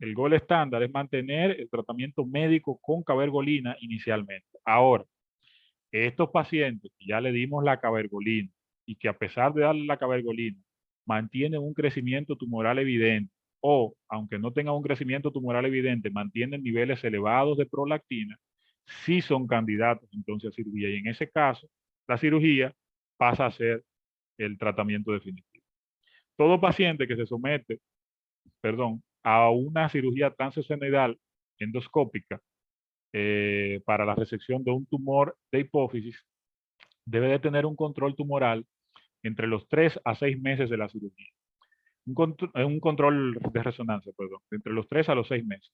Speaker 3: el gol estándar es mantener el tratamiento médico con cabergolina inicialmente. Ahora, estos pacientes que ya le dimos la cabergolina y que a pesar de darle la cabergolina mantienen un crecimiento tumoral evidente o, aunque no tengan un crecimiento tumoral evidente, mantienen niveles elevados de prolactina, sí son candidatos entonces a cirugía. Y en ese caso, la cirugía pasa a ser el tratamiento definitivo. Todo paciente que se somete, a una cirugía transesfenoidal endoscópica para la resección de un tumor de hipófisis, debe de tener un control tumoral entre los 3 a 6 meses de la cirugía. Un control de resonancia, entre los 3 a los 6 meses.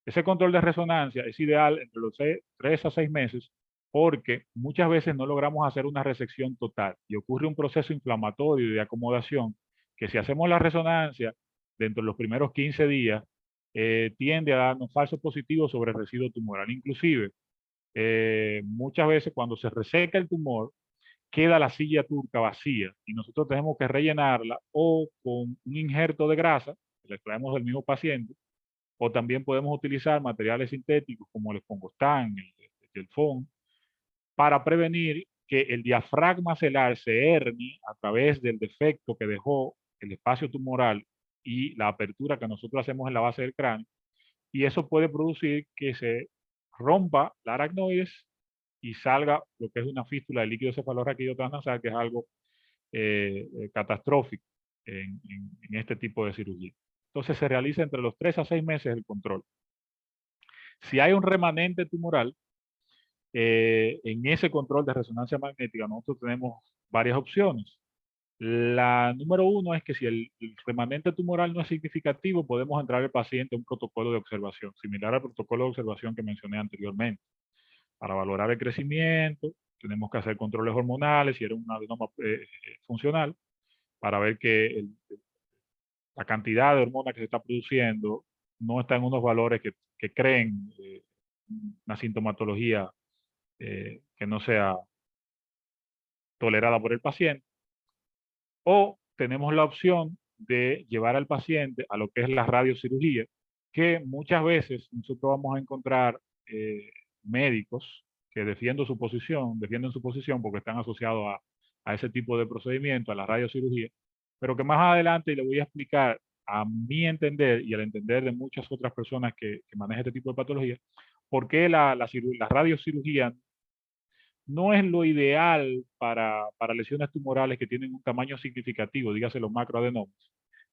Speaker 3: Ese control de resonancia es ideal entre los 3 a 6 meses porque muchas veces no logramos hacer una resección total y ocurre un proceso inflamatorio y de acomodación que si hacemos la resonancia dentro de los primeros 15 días, tiende a darnos falsos positivos sobre el residuo tumoral. Inclusive, muchas veces cuando se reseca el tumor, queda la silla turca vacía y nosotros tenemos que rellenarla o con un injerto de grasa, que le traemos del mismo paciente, o también podemos utilizar materiales sintéticos como el esfongostán, el gelfón, para prevenir que el diafragma celular se hernie a través del defecto que dejó el espacio tumoral y la apertura que nosotros hacemos en la base del cráneo, y eso puede producir que se rompa la aracnoides y salga lo que es una fístula de líquido cefalorraquídeo transnasal, que es algo catastrófico en este tipo de cirugía. Entonces se realiza entre los 3 a 6 meses el control. Si hay un remanente tumoral, En ese control de resonancia magnética nosotros tenemos varias opciones. La número uno es que si el remanente tumoral no es significativo, podemos entrar al paciente a un protocolo de observación, similar al protocolo de observación que mencioné anteriormente. Para valorar el crecimiento, tenemos que hacer controles hormonales, si era un adenoma funcional, para ver que la cantidad de hormona que se está produciendo no está en unos valores que creen una sintomatología que no sea tolerada por el paciente. O tenemos la opción de llevar al paciente a lo que es la radiocirugía, que muchas veces nosotros vamos a encontrar médicos que defienden su posición porque están asociados a ese tipo de procedimiento, a la radiocirugía, pero que más adelante le voy a explicar, a mi entender y al entender de muchas otras personas que manejan este tipo de patologías, por qué la radiocirugía no es lo ideal para lesiones tumorales que tienen un tamaño significativo, dígase los macroadenomas,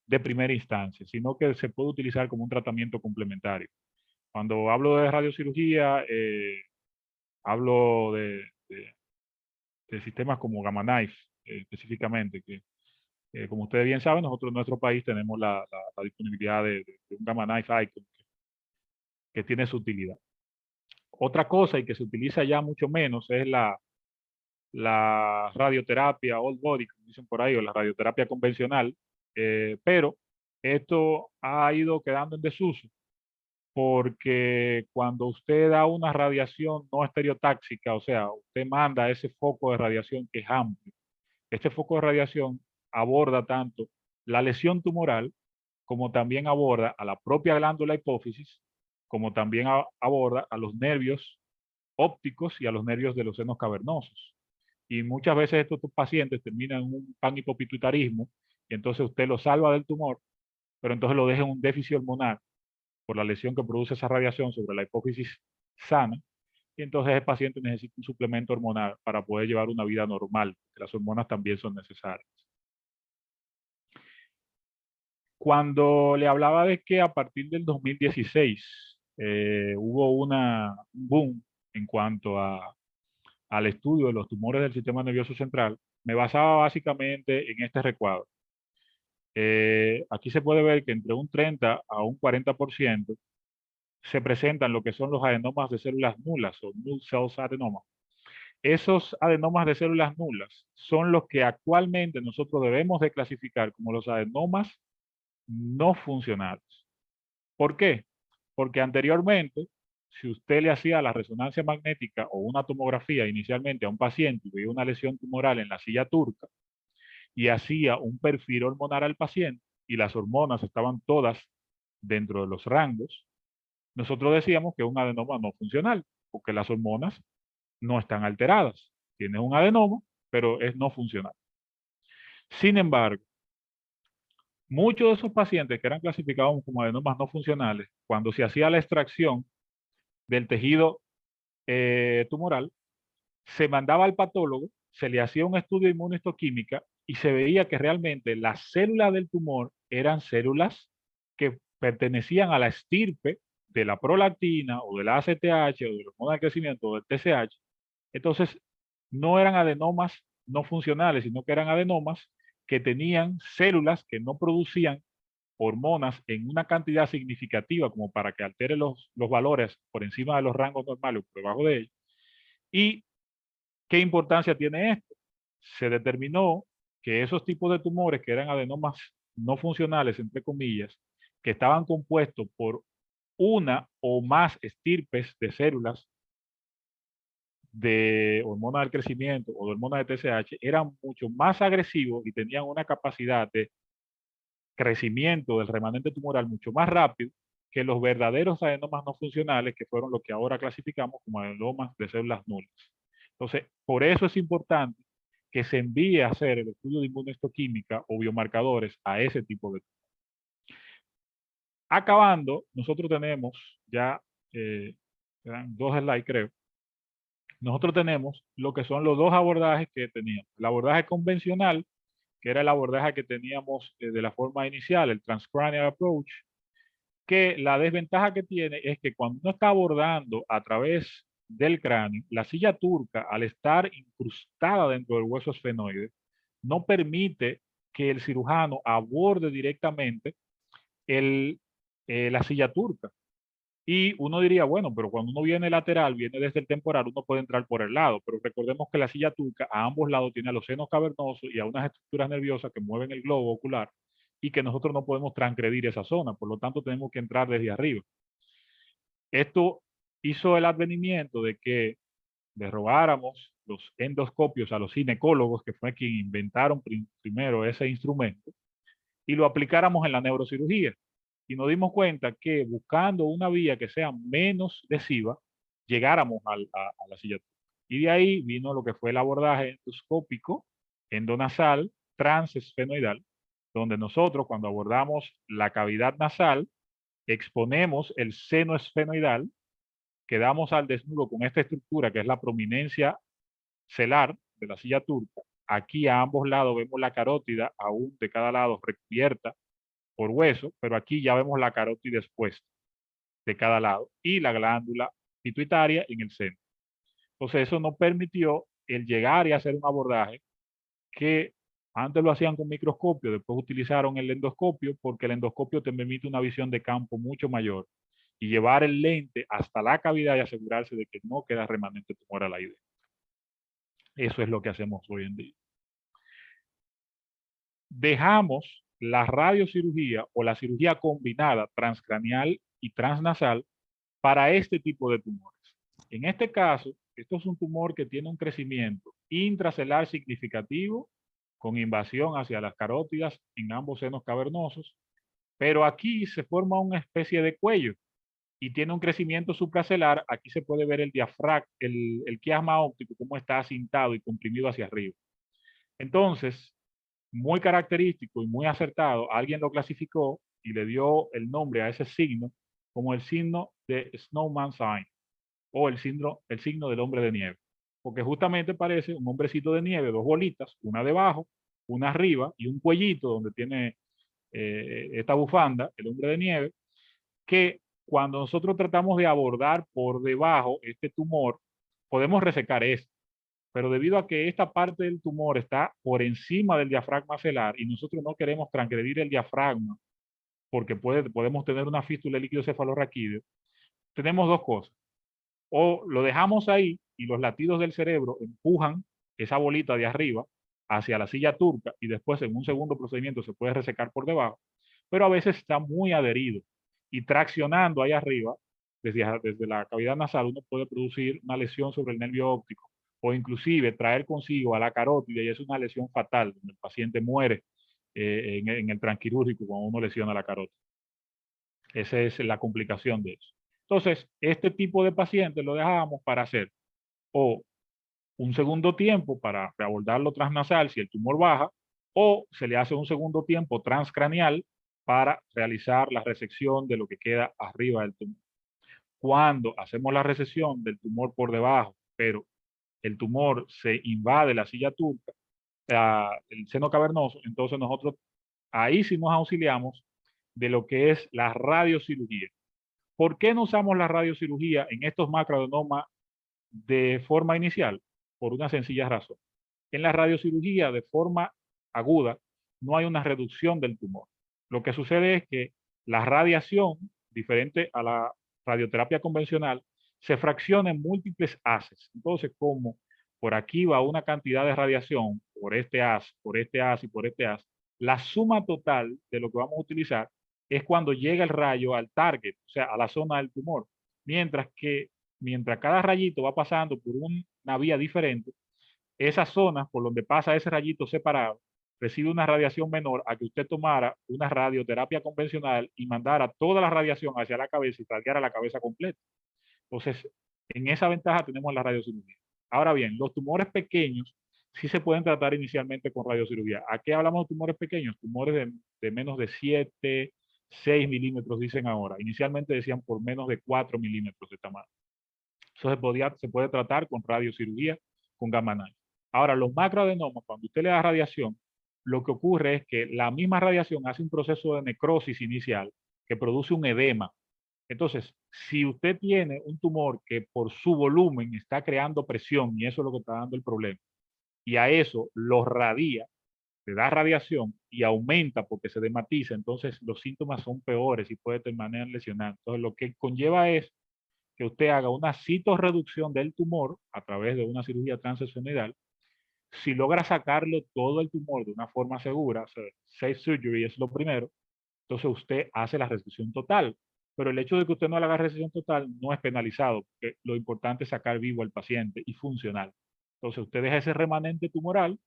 Speaker 3: de primera instancia, sino que se puede utilizar como un tratamiento complementario. Cuando hablo de radiocirugía, hablo de sistemas como Gamma Knife, específicamente, que como ustedes bien saben, nosotros en nuestro país tenemos la disponibilidad de un Gamma Knife Icon que tiene su utilidad. Otra cosa y que se utiliza ya mucho menos es la radioterapia old body, como dicen por ahí, o la radioterapia convencional, pero esto ha ido quedando en desuso porque cuando usted da una radiación no estereotáxica, o sea, usted manda ese foco de radiación que es amplio, este foco de radiación aborda tanto la lesión tumoral como también aborda a la propia glándula hipófisis, como también aborda a los nervios ópticos y a los nervios de los senos cavernosos. Y muchas veces estos pacientes terminan en un panhipopituitarismo y entonces usted lo salva del tumor, pero entonces lo deja en un déficit hormonal por la lesión que produce esa radiación sobre la hipófisis sana, y entonces el paciente necesita un suplemento hormonal para poder llevar una vida normal, que las hormonas también son necesarias. Cuando le hablaba de que a partir del 2016 hubo un boom en cuanto al estudio de los tumores del sistema nervioso central, me basaba básicamente en este recuadro. Aquí se puede ver que entre un 30 a un 40% se presentan lo que son los adenomas de células nulas o null cells adenoma. Esos adenomas de células nulas son los que actualmente nosotros debemos de clasificar como los adenomas no funcionales. ¿Por qué? Porque anteriormente, si usted le hacía la resonancia magnética o una tomografía inicialmente a un paciente y veía una lesión tumoral en la silla turca y hacía un perfil hormonal al paciente y las hormonas estaban todas dentro de los rangos, nosotros decíamos que es un adenoma no funcional, porque las hormonas no están alteradas. Tiene un adenoma, pero es no funcional. Sin embargo, muchos de esos pacientes que eran clasificados como adenomas no funcionales, cuando se hacía la extracción del tejido tumoral, se mandaba al patólogo, se le hacía un estudio de inmunohistoquímica y se veía que realmente las células del tumor eran células que pertenecían a la estirpe de la prolactina o de la ACTH o del hormona de crecimiento o del TSH. Entonces, no eran adenomas no funcionales, sino que eran adenomas que tenían células que no producían hormonas en una cantidad significativa como para que altere los valores por encima de los rangos normales o por debajo de ellos. ¿Y qué importancia tiene esto? Se determinó que esos tipos de tumores que eran adenomas no funcionales, entre comillas, que estaban compuestos por una o más estirpes de células de hormona del crecimiento o de hormona de TSH, eran mucho más agresivos y tenían una capacidad de crecimiento del remanente tumoral mucho más rápido que los verdaderos adenomas no funcionales, que fueron los que ahora clasificamos como adenomas de células nulas. Entonces, por eso es importante que se envíe a hacer el estudio de inmunohistoquímica o biomarcadores a ese tipo de tumores. Acabando, nosotros tenemos ya, eran 2 slides creo, nosotros tenemos lo que son los dos abordajes que teníamos. El abordaje convencional, que era el abordaje que teníamos de la forma inicial, el transcranial approach, que la desventaja que tiene es que cuando uno está abordando a través del cráneo, la silla turca, al estar incrustada dentro del hueso esfenoide, no permite que el cirujano aborde directamente la silla turca. Y uno diría, bueno, pero cuando uno viene lateral, viene desde el temporal, uno puede entrar por el lado, pero recordemos que la silla turca a ambos lados tiene a los senos cavernosos y a unas estructuras nerviosas que mueven el globo ocular y que nosotros no podemos transgredir esa zona, por lo tanto tenemos que entrar desde arriba. Esto hizo el advenimiento de que derogáramos los endoscopios a los ginecólogos, que fue quien inventaron primero ese instrumento, y lo aplicáramos en la neurocirugía. Y nos dimos cuenta que buscando una vía que sea menos lesiva, llegáramos a la silla turca. Y de ahí vino lo que fue el abordaje endoscópico, endonasal, transesfenoidal, donde nosotros cuando abordamos la cavidad nasal, exponemos el seno esfenoidal, quedamos al desnudo con esta estructura que es la prominencia celar de la silla turca. Aquí a ambos lados vemos la carótida, aún de cada lado recubierta por hueso, pero aquí ya vemos la carótida expuesta de cada lado y la glándula pituitaria en el centro. Entonces eso nos permitió el llegar y hacer un abordaje que antes lo hacían con microscopio, después utilizaron el endoscopio porque el endoscopio te permite una visión de campo mucho mayor y llevar el lente hasta la cavidad y asegurarse de que no queda remanente tumoral ahí dentro. Eso es lo que hacemos hoy en día. Dejamos la radiocirugía o la cirugía combinada transcraneal y transnasal para este tipo de tumores. En este caso, esto es un tumor que tiene un crecimiento intracelular significativo con invasión hacia las carótidas en ambos senos cavernosos, pero aquí se forma una especie de cuello y tiene un crecimiento supracelular. Aquí se puede ver el diafragma, el quiasma óptico, cómo está acintado y comprimido hacia arriba. Entonces, muy característico y muy acertado, alguien lo clasificó y le dio el nombre a ese signo como el signo de Snowman Sign o el signo del hombre de nieve, porque justamente parece un hombrecito de nieve, dos bolitas, una debajo, una arriba y un cuellito donde tiene esta bufanda, el hombre de nieve, que cuando nosotros tratamos de abordar por debajo este tumor, podemos resecar esto. Pero debido a que esta parte del tumor está por encima del diafragma celular y nosotros no queremos transgredir el diafragma porque podemos tener una fístula de líquido cefalorraquídeo, tenemos dos cosas. O lo dejamos ahí y los latidos del cerebro empujan esa bolita de arriba hacia la silla turca y después en un segundo procedimiento se puede resecar por debajo, pero a veces está muy adherido y traccionando ahí arriba, desde la cavidad nasal, uno puede producir una lesión sobre el nervio óptico o inclusive traer consigo a la carótida y es una lesión fatal, donde el paciente muere en el transquirúrgico cuando uno lesiona la carótida. Esa es la complicación de eso. Entonces, este tipo de pacientes lo dejamos para hacer o un segundo tiempo para abordarlo transnasal si el tumor baja, o se le hace un segundo tiempo transcraneal para realizar la resección de lo que queda arriba del tumor. Cuando hacemos la resección del tumor por debajo, pero el tumor se invade la silla turca, el seno cavernoso, entonces nosotros ahí sí nos auxiliamos de lo que es la radiocirugía. ¿Por qué no usamos la radiocirugía en estos macroadenomas de forma inicial? Por una sencilla razón. En la radiocirugía de forma aguda no hay una reducción del tumor. Lo que sucede es que la radiación, diferente a la radioterapia convencional, se fracciona en múltiples haces. Entonces, como por aquí va una cantidad de radiación, por este haz, por este haz y por este haz, la suma total de lo que vamos a utilizar es cuando llega el rayo al target, o sea, a la zona del tumor. Mientras cada rayito va pasando por una vía diferente, esas zonas por donde pasa ese rayito separado recibe una radiación menor a que usted tomara una radioterapia convencional y mandara toda la radiación hacia la cabeza y radiara la cabeza completa. Entonces, en esa ventaja tenemos la radiocirugía. Ahora bien, los tumores pequeños sí se pueden tratar inicialmente con radiocirugía. ¿A qué hablamos de tumores pequeños? Tumores de menos de 7, 6 milímetros, dicen ahora. Inicialmente decían por menos de 4 milímetros de tamaño. Eso se puede tratar con radiocirugía, con gamma knife. Ahora, los macroadenomas, cuando usted le da radiación, lo que ocurre es que la misma radiación hace un proceso de necrosis inicial que produce un edema. Entonces, si usted tiene un tumor que por su volumen está creando presión y eso es lo que está dando el problema, y a eso lo radia, le da radiación y aumenta porque se dematiza, entonces los síntomas son peores y puede terminar lesionando. Entonces, lo que conlleva es que usted haga una citorreducción del tumor a través de una cirugía transesfenoidal. Si logra sacarlo todo el tumor de una forma segura, o sea, safe surgery es lo primero, entonces usted hace la resección total. Pero el hecho de que usted no haga resección total no es penalizado, porque lo importante es sacar vivo al paciente y funcional. Entonces usted deja ese remanente tumoral.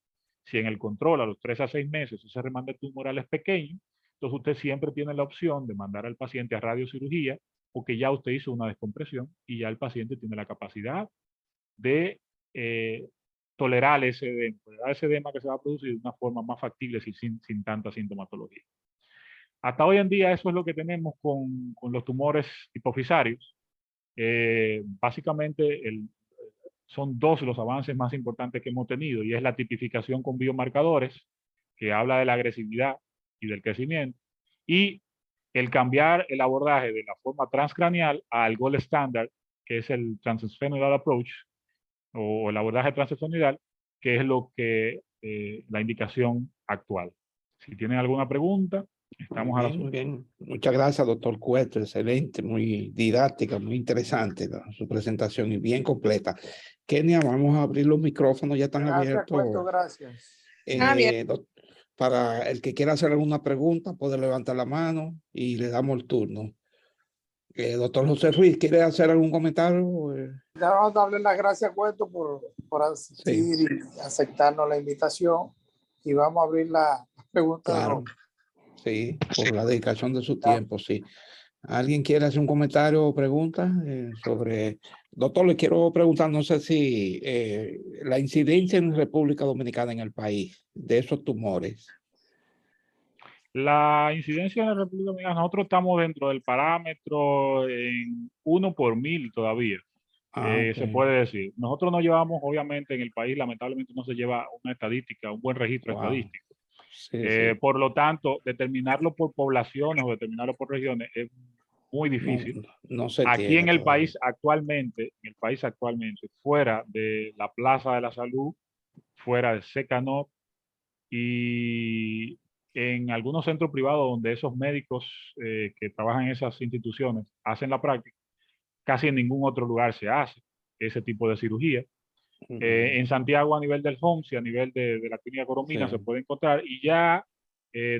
Speaker 3: Si en el control a los 3 a 6 meses ese remanente tumoral es pequeño, entonces usted siempre tiene la opción de mandar al paciente a radiocirugía, porque ya usted hizo una descompresión y ya el paciente tiene la capacidad de tolerar ese edema que se va a producir de una forma más factible sin tanta sintomatología. Hasta hoy en día eso es lo que tenemos con los tumores hipofisarios. Básicamente son dos los avances más importantes que hemos tenido, y es la tipificación con biomarcadores, que habla de la agresividad y del crecimiento, y el cambiar el abordaje de la forma transcraneal al gold standard, que es el transesphenoidal approach, o el abordaje transesfenoidal, que es lo que la indicación actual. Si tienen alguna pregunta, estamos a la
Speaker 1: Muy bien. Muchas gracias, doctor Cueto. Excelente, muy didáctica, muy interesante su presentación y bien completa. Kenia, vamos a abrir los micrófonos, ya están
Speaker 4: Gracias,
Speaker 1: abiertos.
Speaker 4: Cueto, gracias.
Speaker 1: Para el que quiera hacer alguna pregunta, puede levantar la mano y le damos el turno. Doctor José Ruiz, ¿quiere hacer algún comentario?
Speaker 4: Ya vamos a darle las gracias, Cueto, por asistir y aceptarnos la invitación. Y vamos a abrir la pregunta.
Speaker 1: Claro, sí, por la dedicación de su tiempo, sí. ¿Alguien quiere hacer un comentario o pregunta sobre... Doctor, le quiero preguntar, no sé si la incidencia en República Dominicana, en el país, de esos tumores.
Speaker 3: La incidencia en la República Dominicana, nosotros estamos dentro del parámetro en 1 por 1000 todavía.
Speaker 1: Okay.
Speaker 3: Se puede decir. Nosotros no llevamos, obviamente, en el país, lamentablemente no se lleva una estadística, un buen registro estadístico.
Speaker 1: Sí, sí.
Speaker 3: Por lo tanto, determinarlo por poblaciones o determinarlo por regiones es muy difícil.
Speaker 1: No se
Speaker 3: Aquí
Speaker 1: tiene
Speaker 3: en el
Speaker 1: todavía.
Speaker 3: país actualmente, fuera de la Plaza de la Salud, fuera de Secanot y en algunos centros privados donde esos médicos que trabajan en esas instituciones hacen la práctica, casi en ningún otro lugar se hace ese tipo de cirugía. En Santiago, a nivel del HOMS y a nivel de la Clínica Coromina, se puede encontrar, y ya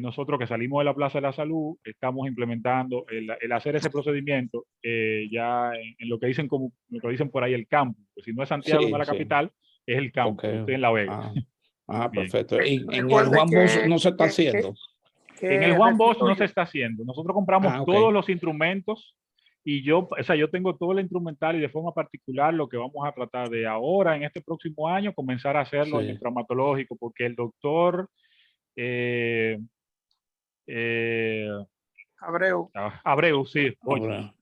Speaker 3: nosotros que salimos de la Plaza de la Salud estamos implementando el hacer ese procedimiento ya en lo que dicen por ahí el campo. Pues si no es Santiago, no es la capital, es el campo.
Speaker 1: Okay.
Speaker 3: Estoy en La Vega.
Speaker 1: Perfecto. En el Juan Bosch no se está haciendo.
Speaker 3: En el Juan Bosch no se está haciendo. Nosotros compramos todos los instrumentos y yo tengo todo el instrumental, y de forma particular lo que vamos a tratar de ahora, en este próximo año, comenzar a hacerlo en el traumatológico, porque el doctor Abreu, sí. Oye,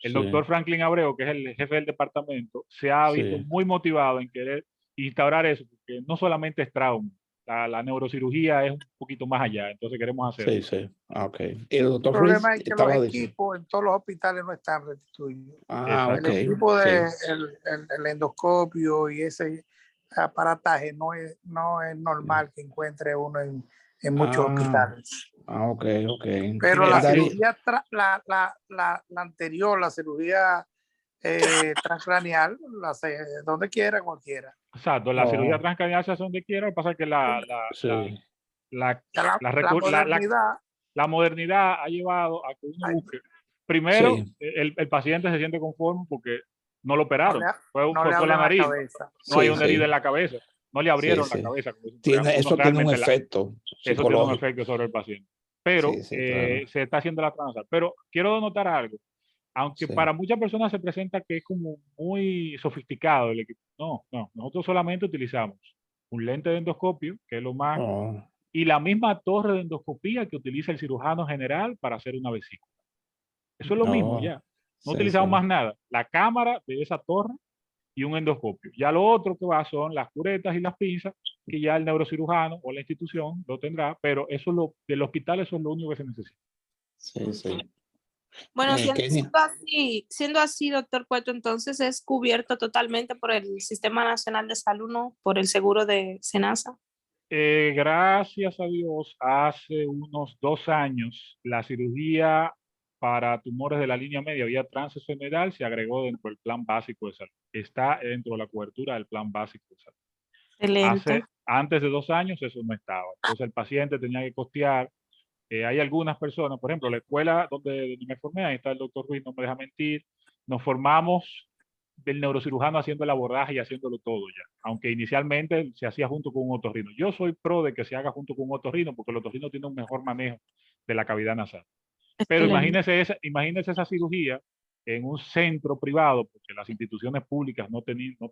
Speaker 3: el doctor Franklin Abreu, que es el jefe del departamento, se ha visto muy motivado en querer instaurar eso, porque no solamente es trauma, la neurocirugía es un poquito más allá, entonces queremos hacerlo.
Speaker 1: Sí. El doctor
Speaker 4: El problema es que los equipos en todos los hospitales no están restituidos. El equipo de el endoscopio y ese aparataje no es normal que encuentre uno en muchos hospitales. Pero la cirugía, la anterior, la cirugía transcraneal, la hace donde quiera, cualquiera.
Speaker 3: Exacto, la cirugía transcraneal se hace donde quiera. Lo que pasa es que la modernidad ha llevado a que uno busque. Primero, el paciente se siente conforme porque no lo operaron, fue por la nariz, no hay una herida en la cabeza, no le abrieron la cabeza.
Speaker 1: Eso tiene un efecto psicológico.
Speaker 3: Eso tiene un efecto sobre el paciente. Pero se está haciendo la transversal. Pero quiero notar algo. Aunque para muchas personas se presenta que es como muy sofisticado el equipo. No. Nosotros solamente utilizamos un lente de endoscopio, que es lo más... y la misma torre de endoscopía que utiliza el cirujano general para hacer una vesícula. Eso es lo mismo ya. No utilizamos más nada. La cámara de esa torre y un endoscopio. Ya lo otro que va son las curetas y las pinzas, que ya el neurocirujano o la institución lo tendrá, pero eso del hospital eso es lo único que se necesita.
Speaker 1: Sí.
Speaker 2: Bueno,
Speaker 1: Kenia.
Speaker 2: siendo así, doctor Cueto, entonces es cubierto totalmente por el Sistema Nacional de Salud, ¿no? Por el seguro de SENASA.
Speaker 3: Gracias a Dios, hace unos 2 años, la cirugía para tumores de la línea media vía transesfenoidal se agregó dentro del plan básico de salud. Está dentro de la cobertura del plan básico de salud.
Speaker 2: Excelente.
Speaker 3: Antes de 2 años eso no estaba. Entonces el paciente tenía que costear. Hay algunas personas, por ejemplo, la escuela donde me formé, ahí está el doctor Ruiz, no me deja mentir, nos formamos del neurocirujano haciendo el abordaje y haciéndolo todo ya, aunque inicialmente se hacía junto con un otorrino. Yo soy pro de que se haga junto con un otorrino porque el otorrino tiene un mejor manejo de la cavidad nasal. Pero imagínese esa cirugía en un centro privado, porque las instituciones públicas no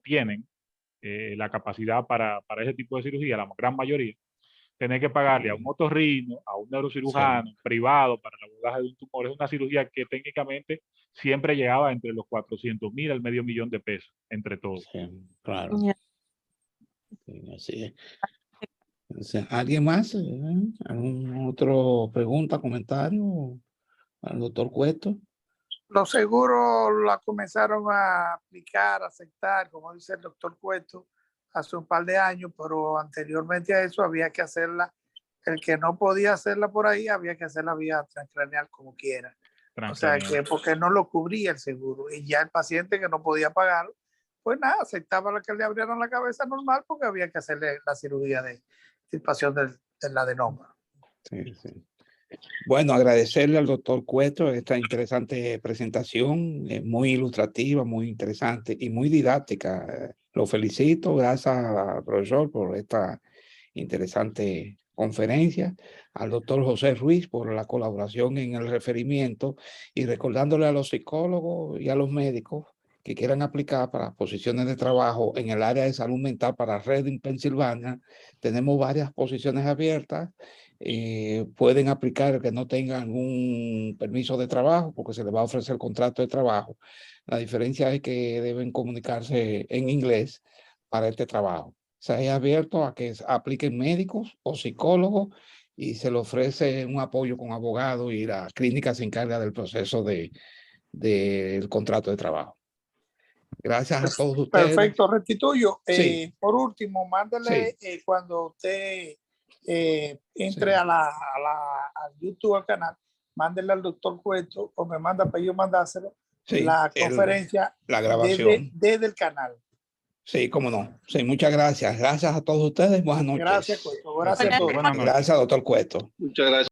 Speaker 3: tienen la capacidad para ese tipo de cirugía, la gran mayoría. Tener que pagarle a un otorrino, a un neurocirujano privado para el abordaje de un tumor, es una cirugía que técnicamente siempre llegaba entre los 400,000 al $500,000 de pesos, entre todos.
Speaker 1: Sí, claro. Sí, así es. Entonces, ¿alguien más? ¿Algún otro pregunta, comentario al doctor Cueto?
Speaker 4: Los seguros la comenzaron a aplicar, a aceptar, como dice el doctor Cueto, hace un par de años, pero anteriormente a eso había que hacerla. El que no podía hacerla por ahí, había que hacerla vía transcraneal como quiera. O sea, que porque no lo cubría el seguro. Y ya el paciente que no podía pagarlo, pues nada, aceptaba la que le abrieran la cabeza normal porque había que hacerle la cirugía de extirpación del adenoma.
Speaker 1: Sí, sí. Bueno, agradecerle al doctor Cueto esta interesante presentación, muy ilustrativa, muy interesante y muy didáctica. Lo felicito, gracias al profesor por esta interesante conferencia, al doctor José Ruiz por la colaboración en el referimiento y recordándole a los psicólogos y a los médicos que quieran aplicar para posiciones de trabajo en el área de salud mental para Reading, Pensilvania. Tenemos varias posiciones abiertas. Pueden aplicar que no tengan un permiso de trabajo porque se les va a ofrecer contrato de trabajo. La diferencia es que deben comunicarse en inglés para este trabajo. Se ha abierto a que apliquen médicos o psicólogos y se le ofrece un apoyo con abogados y la clínica se encarga del proceso del contrato de trabajo. Gracias a todos ustedes.
Speaker 4: Perfecto, restituyo.
Speaker 1: Sí.
Speaker 4: Por último, mándele cuando usted entre al YouTube, al canal, mándele al doctor Cueto o me manda para yo mandárselo la conferencia,
Speaker 1: la grabación
Speaker 4: desde el canal.
Speaker 1: Sí, cómo no. Sí, muchas gracias. Gracias a todos ustedes. Buenas noches.
Speaker 4: Gracias, Cueto. Gracias a todos.
Speaker 1: Gracias, doctor Cueto.
Speaker 5: Muchas gracias.